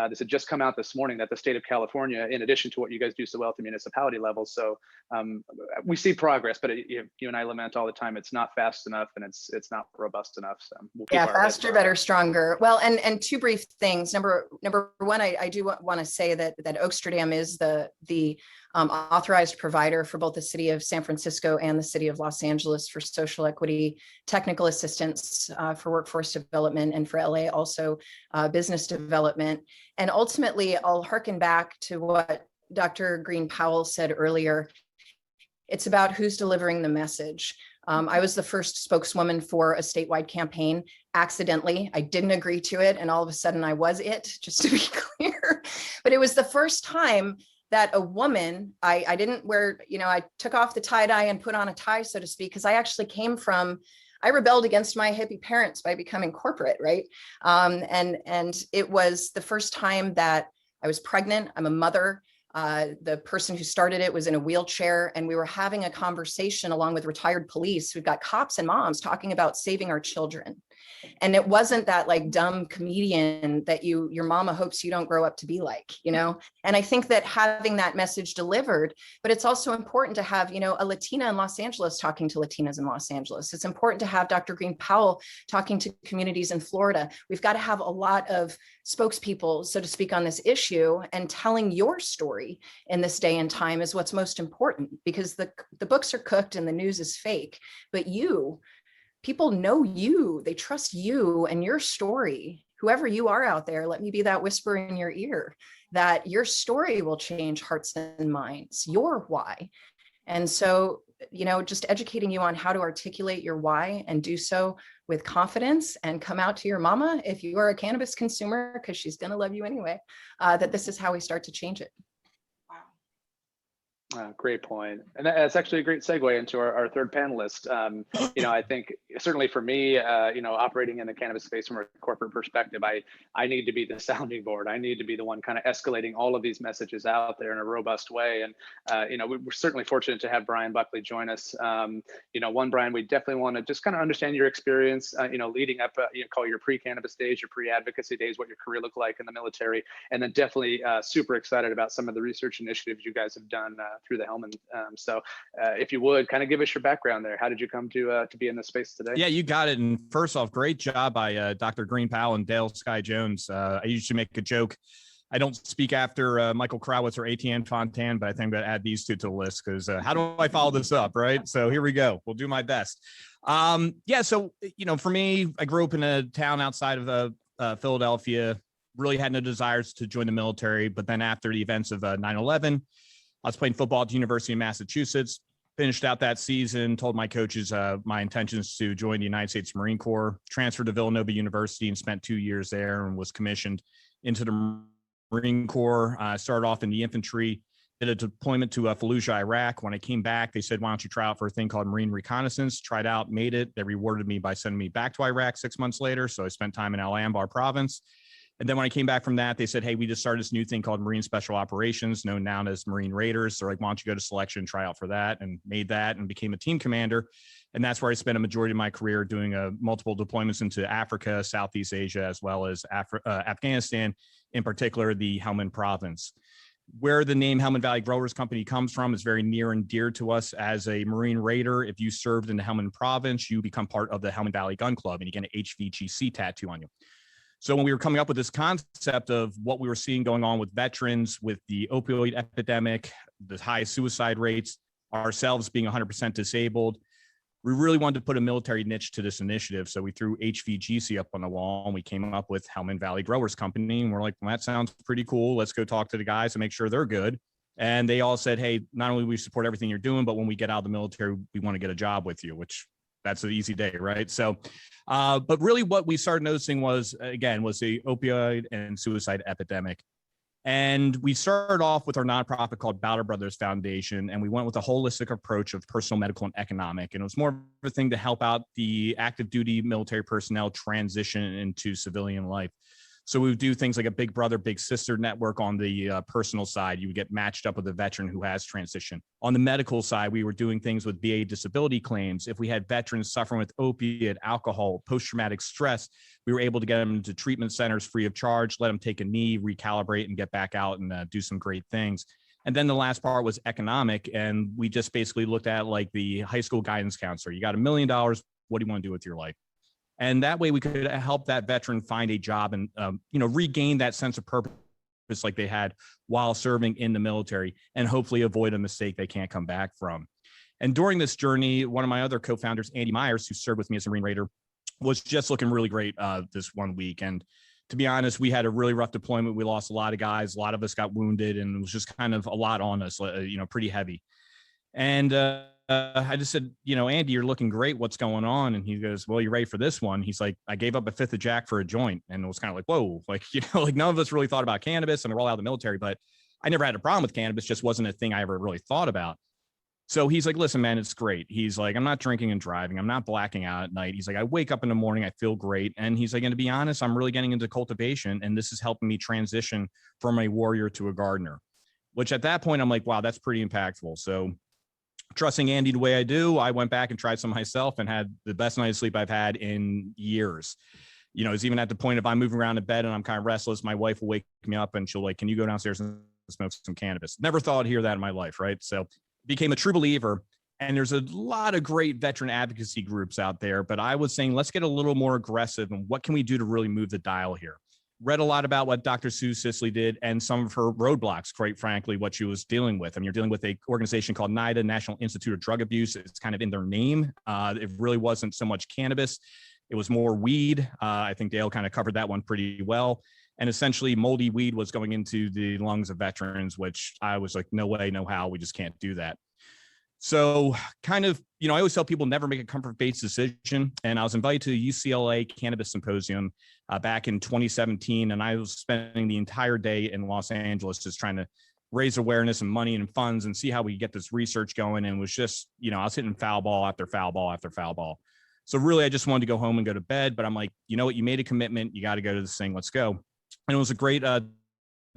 Speaker 1: This had just come out this morning that the state of California, in addition to what you guys do so well at the municipality level, so we see progress, but you and I lament all the time it's not fast enough and it's not robust enough. So we'll keep
Speaker 3: faster, better, stronger. Well, and two brief things. Number one, I do want to say that Oaksterdam is the authorized provider for both the city of San Francisco and the city of Los Angeles for social equity, technical assistance for workforce development, and for LA also business development. And ultimately, I'll harken back to what Dr. Green Powell said earlier. It's about who's delivering the message. I was the first spokeswoman for a statewide campaign accidentally. I didn't agree to it, and all of a sudden I was it, just to be clear. But it was the first time that a woman, I didn't wear, I took off the tie-dye and put on a tie, so to speak, because I actually I rebelled against my hippie parents by becoming corporate, right? And it was the first time that I was pregnant. I'm a mother. The person who started it was in a wheelchair, and we were having a conversation along with retired police. We've got cops and moms talking about saving our children. And it wasn't that like dumb comedian that your mama hopes you don't grow up to be like, and I think that having that message delivered, but it's also important to have, a Latina in Los Angeles talking to Latinas in Los Angeles. It's important to have Dr. Green Powell talking to communities in Florida. We've got to have a lot of spokespeople, so to speak, on this issue, and telling your story in this day and time is what's most important, because the books are cooked and the news is fake, but people know you, they trust you and your story. Whoever you are out there, let me be that whisper in your ear, that your story will change hearts and minds, your why. And so, just educating you on how to articulate your why and do so with confidence, and come out to your mama if you are a cannabis consumer, because she's going to love you anyway, that this is how we start to change it.
Speaker 1: Great point. And that's actually a great segue into our third panelist. I think certainly for me, operating in the cannabis space from a corporate perspective, I need to be the sounding board. I need to be the one kind of escalating all of these messages out there in a robust way. And, we're certainly fortunate to have Brian Buckley join us. Brian, we definitely want to just kind of understand your experience, leading up, call your pre-cannabis days, your pre-advocacy days, what your career looked like in the military, and then definitely super excited about some of the research initiatives you guys have done through the Hellman. So if you would kind of give us your background there, how did you come to be in this space today?
Speaker 4: Yeah, you got it. And first off, great job by Dr. Green Powell and Dale Sky Jones. I usually make a joke. I don't speak after Michael Krawitz or Etienne Fontaine, but I think I'm going to add these two to the list, because how do I follow this up, right? So here we go. We'll do my best. So, for me, I grew up in a town outside of Philadelphia, really had no desires to join the military. But then after the events of 9/11, I was playing football at the University of Massachusetts, finished out that season, told my coaches my intentions to join the United States Marine Corps, transferred to Villanova University and spent 2 years there, and was commissioned into the Marine Corps. I started off in the infantry, did a deployment to Fallujah, Iraq. When I came back, they said, why don't you try out for a thing called Marine Reconnaissance? Tried out, made it. They rewarded me by sending me back to Iraq 6 months later. So I spent time in Al Anbar province. And then when I came back from that, they said, hey, we just started this new thing called Marine Special Operations, known now as Marine Raiders. They're like, why don't you go to selection and try out for that? And made that and became a team commander. And that's where I spent a majority of my career doing multiple deployments into Africa, Southeast Asia, as well as Afghanistan, in particular, the Helmand province. Where the name Helmand Valley Growers Company comes from is very near and dear to us. As a Marine Raider, if you served in the Helmand province, you become part of the Helmand Valley Gun Club, and you get an HVGC tattoo on you. So when we were coming up with this concept of what we were seeing going on with veterans, with the opioid epidemic, the high suicide rates, ourselves being 100% disabled, we really wanted to put a military niche to this initiative. So we threw HVGC up on the wall, and we came up with Helmand Valley Growers Company. And we're like, well, that sounds pretty cool. Let's go talk to the guys and make sure they're good. And they all said, hey, not only do we support everything you're doing, but when we get out of the military, we want to get a job with you, which that's an easy day, right? So, but really what we started noticing was the opioid and suicide epidemic. And we started off with our nonprofit called Bowder Brothers Foundation, and we went with a holistic approach of personal, medical, and economic. And it was more of a thing to help out the active duty military personnel transition into civilian life. So we would do things like a big brother, big sister network on the personal side. You would get matched up with a veteran who has transitioned. On the medical side, we were doing things with VA disability claims. If we had veterans suffering with opiate, alcohol, post-traumatic stress, we were able to get them into treatment centers free of charge, let them take a knee, recalibrate, and get back out and do some great things. And then the last part was economic. And we just basically looked at like the high school guidance counselor. You got $1 million. What do you want to do with your life? And that way we could help that veteran find a job and, regain that sense of purpose like they had while serving in the military, and hopefully avoid a mistake they can't come back from. And during this journey, one of my other co-founders, Andy Myers, who served with me as a Marine Raider, was just looking really great this one week. And to be honest, we had a really rough deployment. We lost a lot of guys. A lot of us got wounded, and it was just kind of a lot on us, pretty heavy. And I just said, Andy, you're looking great. What's going on? And he goes, well, you ready for this one? He's like, I gave up a fifth of Jack for a joint. And it was kind of like, whoa, like, like none of us really thought about cannabis. And we're all out of the military, but I never had a problem with cannabis. Just wasn't a thing I ever really thought about. So he's like, listen, man, it's great. He's like, I'm not drinking and driving. I'm not blacking out at night. He's like, I wake up in the morning, I feel great. And he's like, and to be honest, I'm really getting into cultivation. And this is helping me transition from a warrior to a gardener, which at that point, I'm like, wow, that's pretty impactful. So trusting Andy the way I do, I went back and tried some myself and had the best night of sleep I've had in years. It's even at the point if I'm moving around in bed and I'm kind of restless, my wife will wake me up and she'll like, can you go downstairs and smoke some cannabis? Never thought I'd hear that in my life, right? So became a true believer. And there's a lot of great veteran advocacy groups out there, but I was saying, let's get a little more aggressive and what can we do to really move the dial here? Read a lot about what Dr. Sue Sisley did and some of her roadblocks, quite frankly, what she was dealing with. I mean, you're dealing with an organization called NIDA, National Institute of Drug Abuse. It's kind of in their name. It really wasn't so much cannabis. It was more weed. I think Dale kind of covered that one pretty well. And essentially moldy weed was going into the lungs of veterans, which I was like, no way, no how. We just can't do that. So kind of, I always tell people never make a comfort-based decision. And I was invited to the UCLA Cannabis Symposium back in 2017. And I was spending the entire day in Los Angeles just trying to raise awareness and money and funds and see how we get this research going. And it was just, I was hitting foul ball after foul ball after foul ball. So really, I just wanted to go home and go to bed. But I'm like, you know what? You made a commitment. You got to go to this thing. Let's go. And it was a great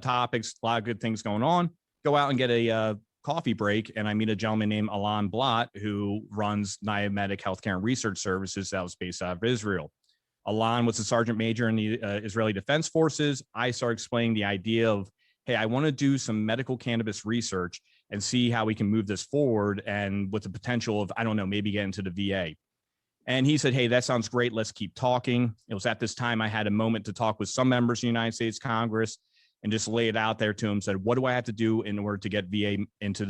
Speaker 4: topics, a lot of good things going on. Go out and get a coffee break, and I meet a gentleman named Alan Blott, who runs Niametic Healthcare and Research Services that was based out of Israel. Alan was a sergeant major in the Israeli Defense Forces. I started explaining the idea of, hey, I want to do some medical cannabis research and see how we can move this forward, and with the potential of, I don't know, maybe get into the VA. And he said, hey, that sounds great. Let's keep talking. It was at this time I had a moment to talk with some members of the United States Congress and just lay it out there to him, said, what do I have to do in order to get VA into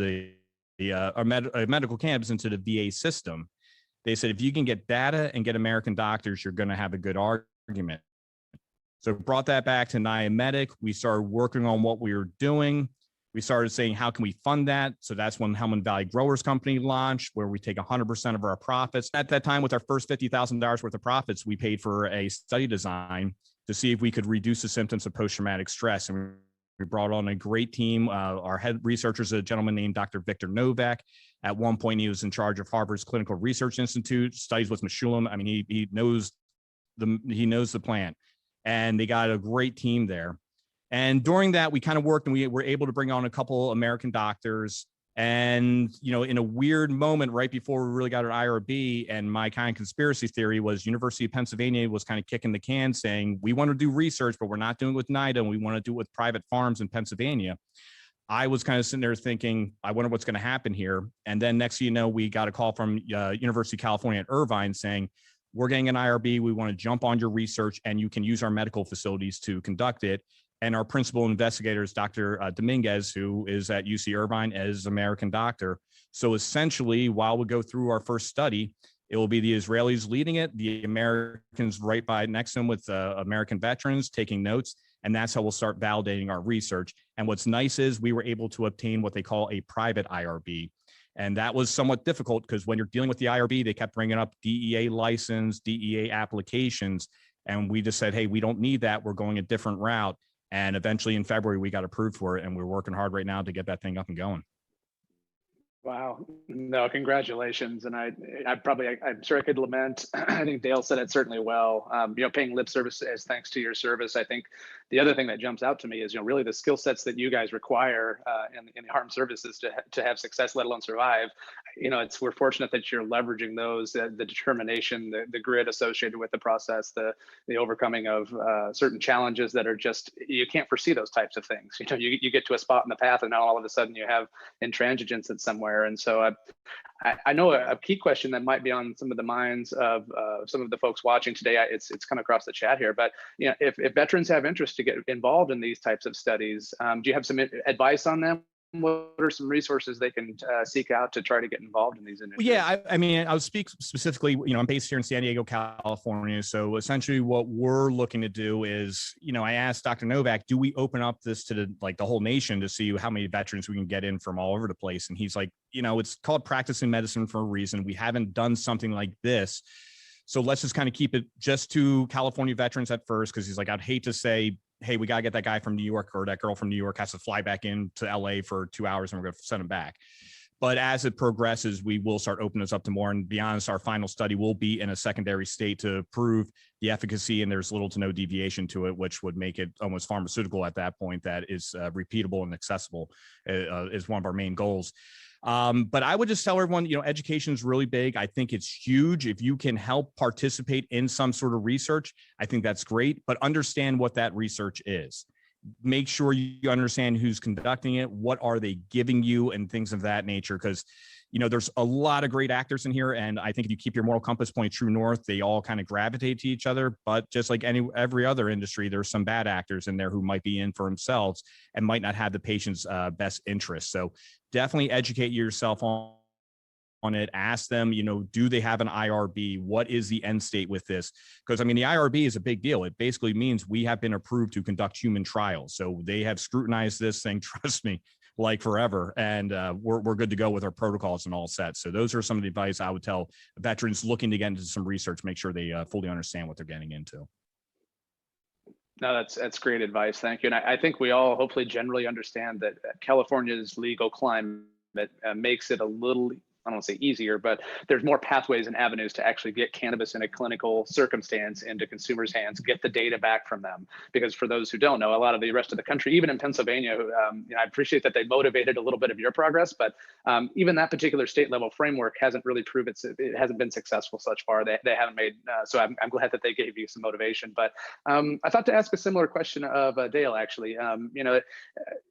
Speaker 4: medical cannabis into the VA system? They said, if you can get data and get American doctors, you're going to have a good argument. So brought that back to Niametic. We started working on what we were doing. We started saying, how can we fund that? So that's when Helmand Valley Growers Company launched, where we take 100% of our profits. At that time, with our first $50,000 worth of profits, we paid for a study design to see if we could reduce the symptoms of post-traumatic stress. And we brought on a great team. Our head researcher is a gentleman named Dr. Victor Novak. At one point, he was in charge of Harvard's Clinical Research Institute, studies with Meshulam. I mean, he knows the plant, and they got a great team there. And during that, we kind of worked, and we were able to bring on a couple American doctors. And, in a weird moment right before we really got an IRB, and my kind of conspiracy theory was University of Pennsylvania was kind of kicking the can saying, we want to do research, but we're not doing it with NIDA, and we want to do it with private farms in Pennsylvania. I was kind of sitting there thinking, I wonder what's going to happen here. And then next thing you know, we got a call from University of California at Irvine saying, we're getting an IRB. We want to jump on your research, and you can use our medical facilities to conduct it. And our principal investigator is Dr. Dominguez, who is at UC Irvine as American doctor. So essentially, while we go through our first study, it will be the Israelis leading it, the Americans right by next to them with American veterans taking notes. And that's how we'll start validating our research. And what's nice is we were able to obtain what they call a private IRB. And that was somewhat difficult because when you're dealing with the IRB, they kept bringing up DEA license, DEA applications. And we just said, hey, we don't need that. We're going a different route. And eventually in February, we got approved for it. And we're working hard right now to get that thing up and going.
Speaker 1: Wow. No, congratulations. And I'm sure I could lament. I think Dale said it certainly well. Paying lip service as thanks to your service. I think the other thing that jumps out to me is, really the skill sets that you guys require in the armed services to have success, let alone survive. We're fortunate that you're leveraging those, the determination, the grit associated with the process, the overcoming of certain challenges that are just, you can't foresee those types of things. You get to a spot in the path and now all of a sudden you have intransigence at somewhere. And so I know a key question that might be on some of the minds of some of the folks watching today. It's come across the chat here, but if veterans have interest to get involved in these types of studies, do you have some advice on them? What are some resources they can seek out to try to get involved in these initiatives?
Speaker 4: Yeah, I mean, I'll speak specifically, I'm based here in San Diego, California. So essentially what we're looking to do is, I asked Dr. Novak, do we open up this to the whole nation to see how many veterans we can get in from all over the place? And he's like, it's called practicing medicine for a reason. We haven't done something like this. So let's just kind of keep it just to California veterans at first. Cause he's like, I'd hate to say, hey, we got to get that guy from New York or that girl from New York has to fly back in to LA for 2 hours and we're going to send him back. But as it progresses, we will start opening this up to more. And to be honest, our final study will be in a secondary state to prove the efficacy, and there's little to no deviation to it, which would make it almost pharmaceutical at that point. That is repeatable and accessible is one of our main goals. But I would just tell everyone, education is really big. I think it's huge. If you can help participate in some sort of research, I think that's great, but understand what that research is. Make sure you understand who's conducting it, what are they giving you, and things of that nature. Because, there's a lot of great actors in here. And I think if you keep your moral compass point true north, they all kind of gravitate to each other. But just like every other industry, there's some bad actors in there who might be in for themselves and might not have the patient's best interest. So definitely educate yourself on it. Ask them, do they have an IRB? What is the end state with this? Because the IRB is a big deal. It basically means we have been approved to conduct human trials. So they have scrutinized this thing, trust me, like forever. And we're good to go with our protocols and all set. So those are some of the advice I would tell veterans looking to get into some research, make sure they fully understand what they're getting into.
Speaker 1: No, that's great advice. Thank you. And I think we all hopefully generally understand that California's legal climate makes it a little, I don't want to say easier, but there's more pathways and avenues to actually get cannabis in a clinical circumstance into consumers' hands, get the data back from them. Because for those who don't know, a lot of the rest of the country, even in Pennsylvania, I appreciate that they motivated a little bit of your progress, but even that particular state level framework hasn't really proved it hasn't been successful such far. They haven't made, so I'm glad that they gave you some motivation. But I thought to ask a similar question of Dale, actually.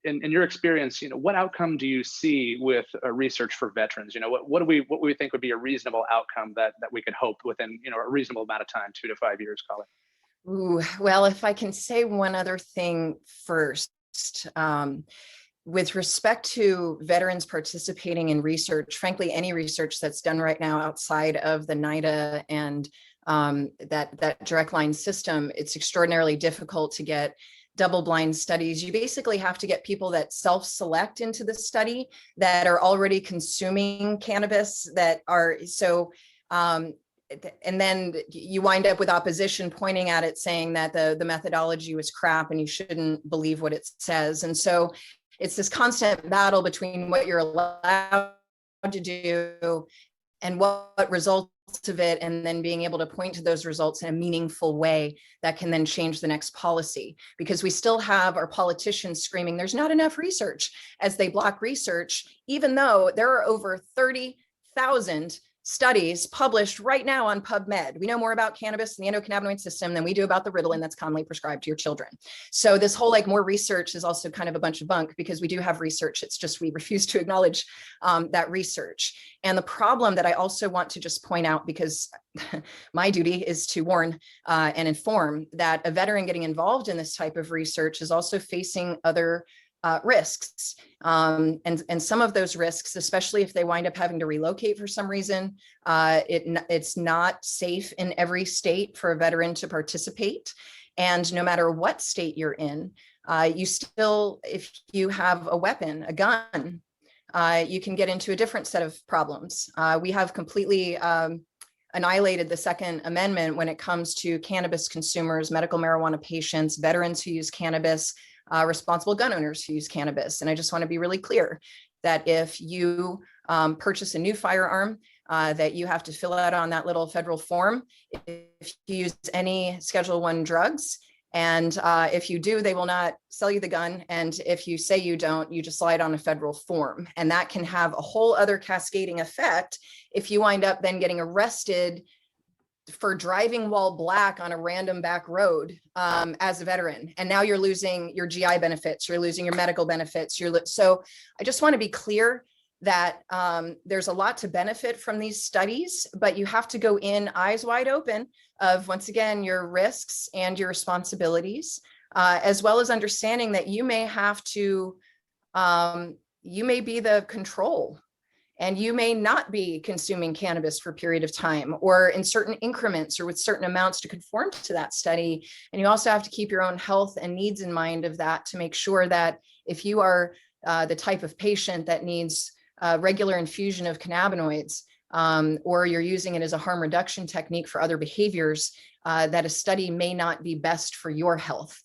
Speaker 1: In your experience, what outcome do you see with research for veterans? What do we think would be a reasonable outcome that we could hope within a reasonable amount of time, 2 to 5 years, call it?
Speaker 3: Ooh, well, if I can say one other thing first, with respect to veterans participating in research, frankly, any research that's done right now outside of the NIDA and that direct line system, it's extraordinarily difficult to get double-blind studies. You basically have to get people that self-select into the study that are already consuming cannabis that are so, and then you wind up with opposition pointing at it saying that the methodology was crap and you shouldn't believe what it says. And so it's this constant battle between what you're allowed to do and what results of it, and then being able to point to those results in a meaningful way that can then change the next policy. Because we still have our politicians screaming, there's not enough research, as they block research, even though there are over 30,000 studies published right now on PubMed. We know more about cannabis and the endocannabinoid system than we do about the Ritalin that's commonly prescribed to your children. So this whole more research is also kind of a bunch of bunk, because we do have research. It's just we refuse to acknowledge that research. And the problem that I also want to just point out, because my duty is to warn and inform that a veteran getting involved in this type of research is also facing other risks. And some of those risks, especially if they wind up having to relocate for some reason, it's not safe in every state for a veteran to participate. And no matter what state you're in, you still, if you have a weapon, a gun, you can get into a different set of problems. We have completely annihilated the Second Amendment when it comes to cannabis consumers, medical marijuana patients, veterans who use cannabis, responsible gun owners who use cannabis. And I just want to be really clear that if you purchase a new firearm, that you have to fill out on that little federal form if you use any Schedule I drugs. And if you do, they will not sell you the gun. And if you say you don't, you just slide on a federal form. And that can have a whole other cascading effect if you wind up then getting arrested for driving while black on a random back road as a veteran. And now you're losing your GI benefits, you're losing your medical benefits. So I just want to be clear that there's a lot to benefit from these studies, but you have to go in eyes wide open of, once again, your risks and your responsibilities, as well as understanding that you may have to, you may be the control, and you may not be consuming cannabis for a period of time or in certain increments or with certain amounts to conform to that study. And you also have to keep your own health and needs in mind of that to make sure that if you are the type of patient that needs regular infusion of cannabinoids, or you're using it as a harm reduction technique for other behaviors, that a study may not be best for your health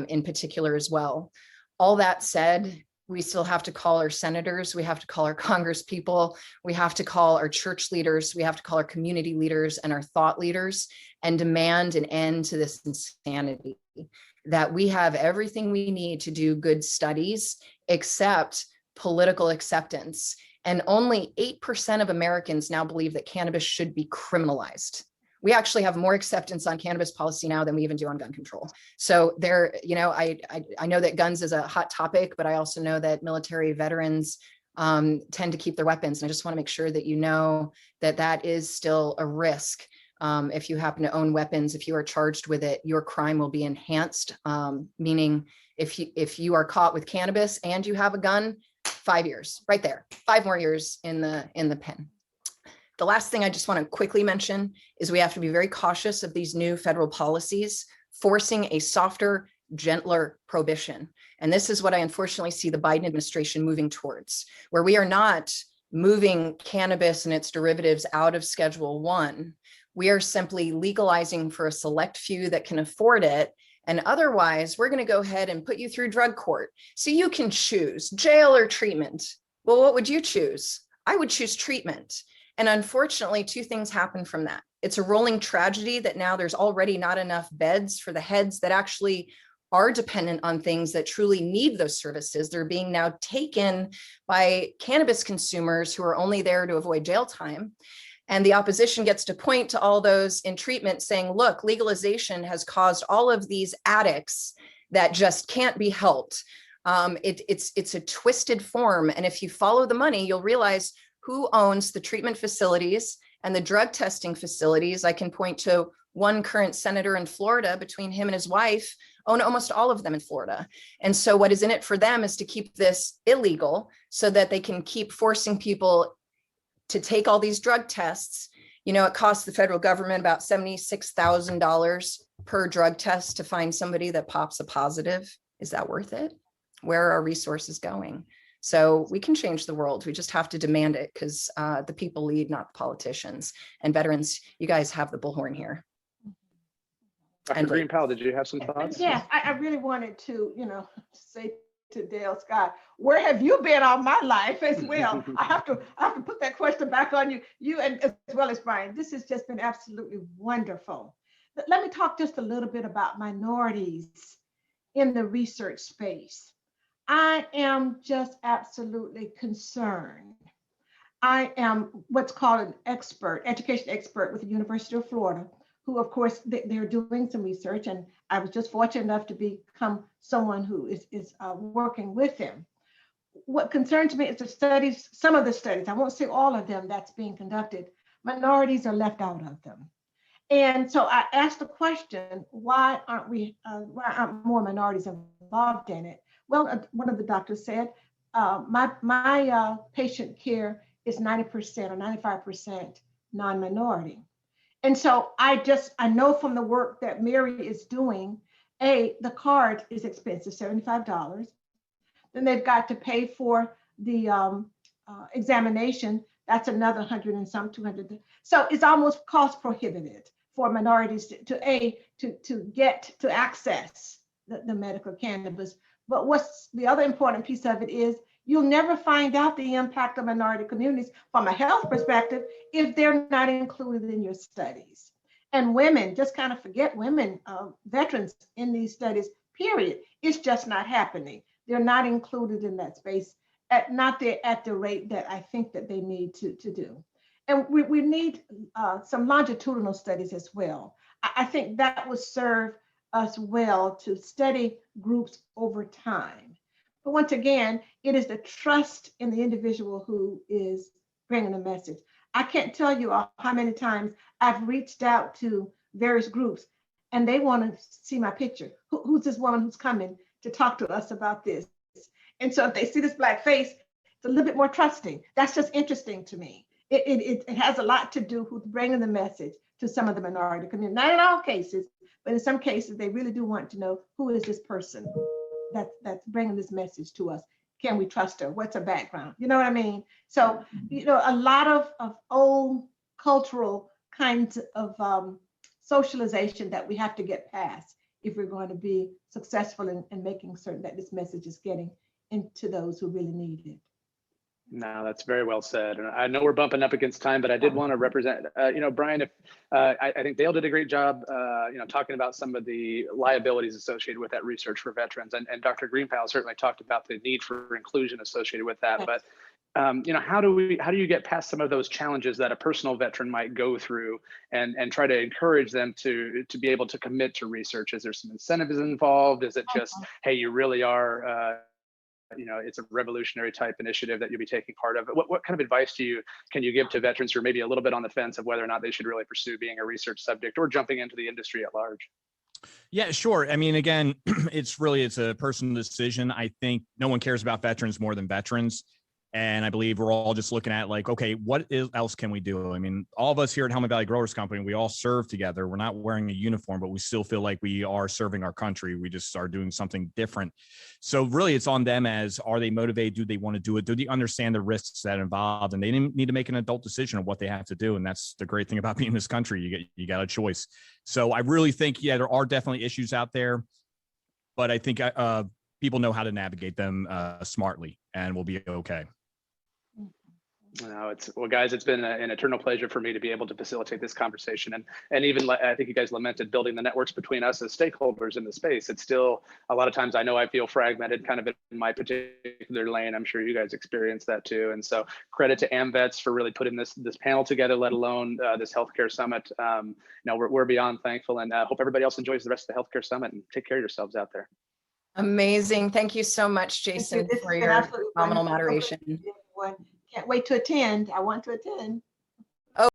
Speaker 3: in particular as well. All that said, we still have to call our senators, we have to call our Congress people, we have to call our church leaders, we have to call our community leaders and our thought leaders and demand an end to this insanity, that we have everything we need to do good studies except political acceptance. And only 8% of Americans now believe that cannabis should be criminalized. We actually have more acceptance on cannabis policy now than we even do on gun control. So there, you know, I know that guns is a hot topic, but I also know that military veterans tend to keep their weapons. And I just want to make sure that you know that that is still a risk. If you happen to own weapons, if you are charged with it, your crime will be enhanced. Meaning if you are caught with cannabis and you have a gun, 5 years, right there, 5 more years in the pen. The last thing I just want to quickly mention is we have to be very cautious of these new federal policies forcing a softer, gentler prohibition. And this is what I unfortunately see the Biden administration moving towards, where we are not moving cannabis and its derivatives out of Schedule I. We are simply legalizing for a select few that can afford it. And otherwise, we're going to go ahead and put you through drug court. So you can choose jail or treatment. Well, what would you choose? I would choose treatment. And unfortunately, 2 things happen from that. It's a rolling tragedy that now there's already not enough beds for the heads that actually are dependent on things that truly need those services. They're being now taken by cannabis consumers who are only there to avoid jail time. And the opposition gets to point to all those in treatment saying, look, legalization has caused all of these addicts that just can't be helped. It's a twisted form. And if you follow the money, you'll realize who owns the treatment facilities and the drug testing facilities. I can point to one current senator in Florida, between him and his wife, own almost all of them in Florida. And so what is in it for them is to keep this illegal so that they can keep forcing people to take all these drug tests. You know, it costs the federal government about $76,000 per drug test to find somebody that pops a positive. Is that worth it? Where are our resources going? So we can change the world. We just have to demand it, because the people lead, not the politicians. And veterans, you guys have the bullhorn here.
Speaker 1: Dr. Green-Powell, did you have some thoughts?
Speaker 2: Yes, I really wanted to, say to Dale Scott, where have you been all my life as well? I have to put that question back on you and as well as Brian. This has just been absolutely wonderful. But let me talk just a little bit about minorities in the research space. I am just absolutely concerned. I am what's called an expert, education expert with the University of Florida, who of course they're doing some research, and I was just fortunate enough to become someone who is working with them. What concerns me is the studies, some of the studies, I won't say all of them that's being conducted, minorities are left out of them. And so I asked the question, why aren't more minorities involved in it? Well, one of the doctors said, my patient care is 90% or 95% non-minority. And so I know from the work that Mary is doing, the card is expensive, $75. Then they've got to pay for the examination, that's another 100 and some 200. So it's almost cost prohibitive for minorities to get to access the medical cannabis. But what's the other important piece of it is you'll never find out the impact of minority communities from a health perspective if they're not included in your studies. And women, just kind of forget women, veterans in these studies, period. It's just not happening. They're not included in that space, not at the rate that I think that they need to do. And we need some longitudinal studies as well. I think that would serve us well to study groups over time. But once again, it is the trust in the individual who is bringing the message. I can't tell you how many times I've reached out to various groups and they want to see my picture. Who's this woman who's coming to talk to us about this? And so if they see this Black face, it's a little bit more trusting. That's just interesting to me. It has a lot to do with bringing the message to some of the minority community. Not in all cases, but in some cases, they really do want to know, who is this person that's bringing this message to us? Can we trust her? What's her background? You know what I mean? So, a lot of old cultural kinds of socialization that we have to get past if we're going to be successful in making certain that this message is getting into those who really need it.
Speaker 1: No, that's very well said. And I know we're bumping up against time, but I did want to represent, Brian, if I think Dale did a great job, talking about some of the liabilities associated with that research for veterans. And Dr. Greenpal certainly talked about the need for inclusion associated with that. But, how do you get past some of those challenges that a personal veteran might go through and try to encourage them to be able to commit to research? Is there some incentives involved? Is it just, hey, you really are, it's a revolutionary type initiative that you'll be taking part of? What kind of advice can you give to veterans who are maybe a little bit on the fence of whether or not they should really pursue being a research subject or jumping into the industry at large?
Speaker 4: Yeah, sure. I mean, again, it's a personal decision. I think no one cares about veterans more than veterans. And I believe we're all just looking at like, okay, what else can we do? I mean, all of us here at Helmet Valley Growers Company, we all serve together. We're not wearing a uniform, but we still feel like we are serving our country. We just are doing something different. So really it's on them as, are they motivated? Do they want to do it? Do they understand the risks that are involved? And they need to make an adult decision of what they have to do. And that's the great thing about being in this country. You got a choice. So I really think, yeah, there are definitely issues out there, but I think people know how to navigate them smartly, and we'll be okay.
Speaker 1: No, guys, it's been an eternal pleasure for me to be able to facilitate this conversation. And even I think you guys lamented building the networks between us as stakeholders in the space. It's still a lot of times I know I feel fragmented kind of in my particular lane. I'm sure you guys experience that too. And so credit to AMVETS for really putting this panel together, let alone this healthcare summit. We're beyond thankful, and hope everybody else enjoys the rest of the healthcare summit, and take care of yourselves out there.
Speaker 3: Amazing. Thank you so much, Jason, for your phenomenal moderation.
Speaker 2: Can't wait to attend. I want to attend.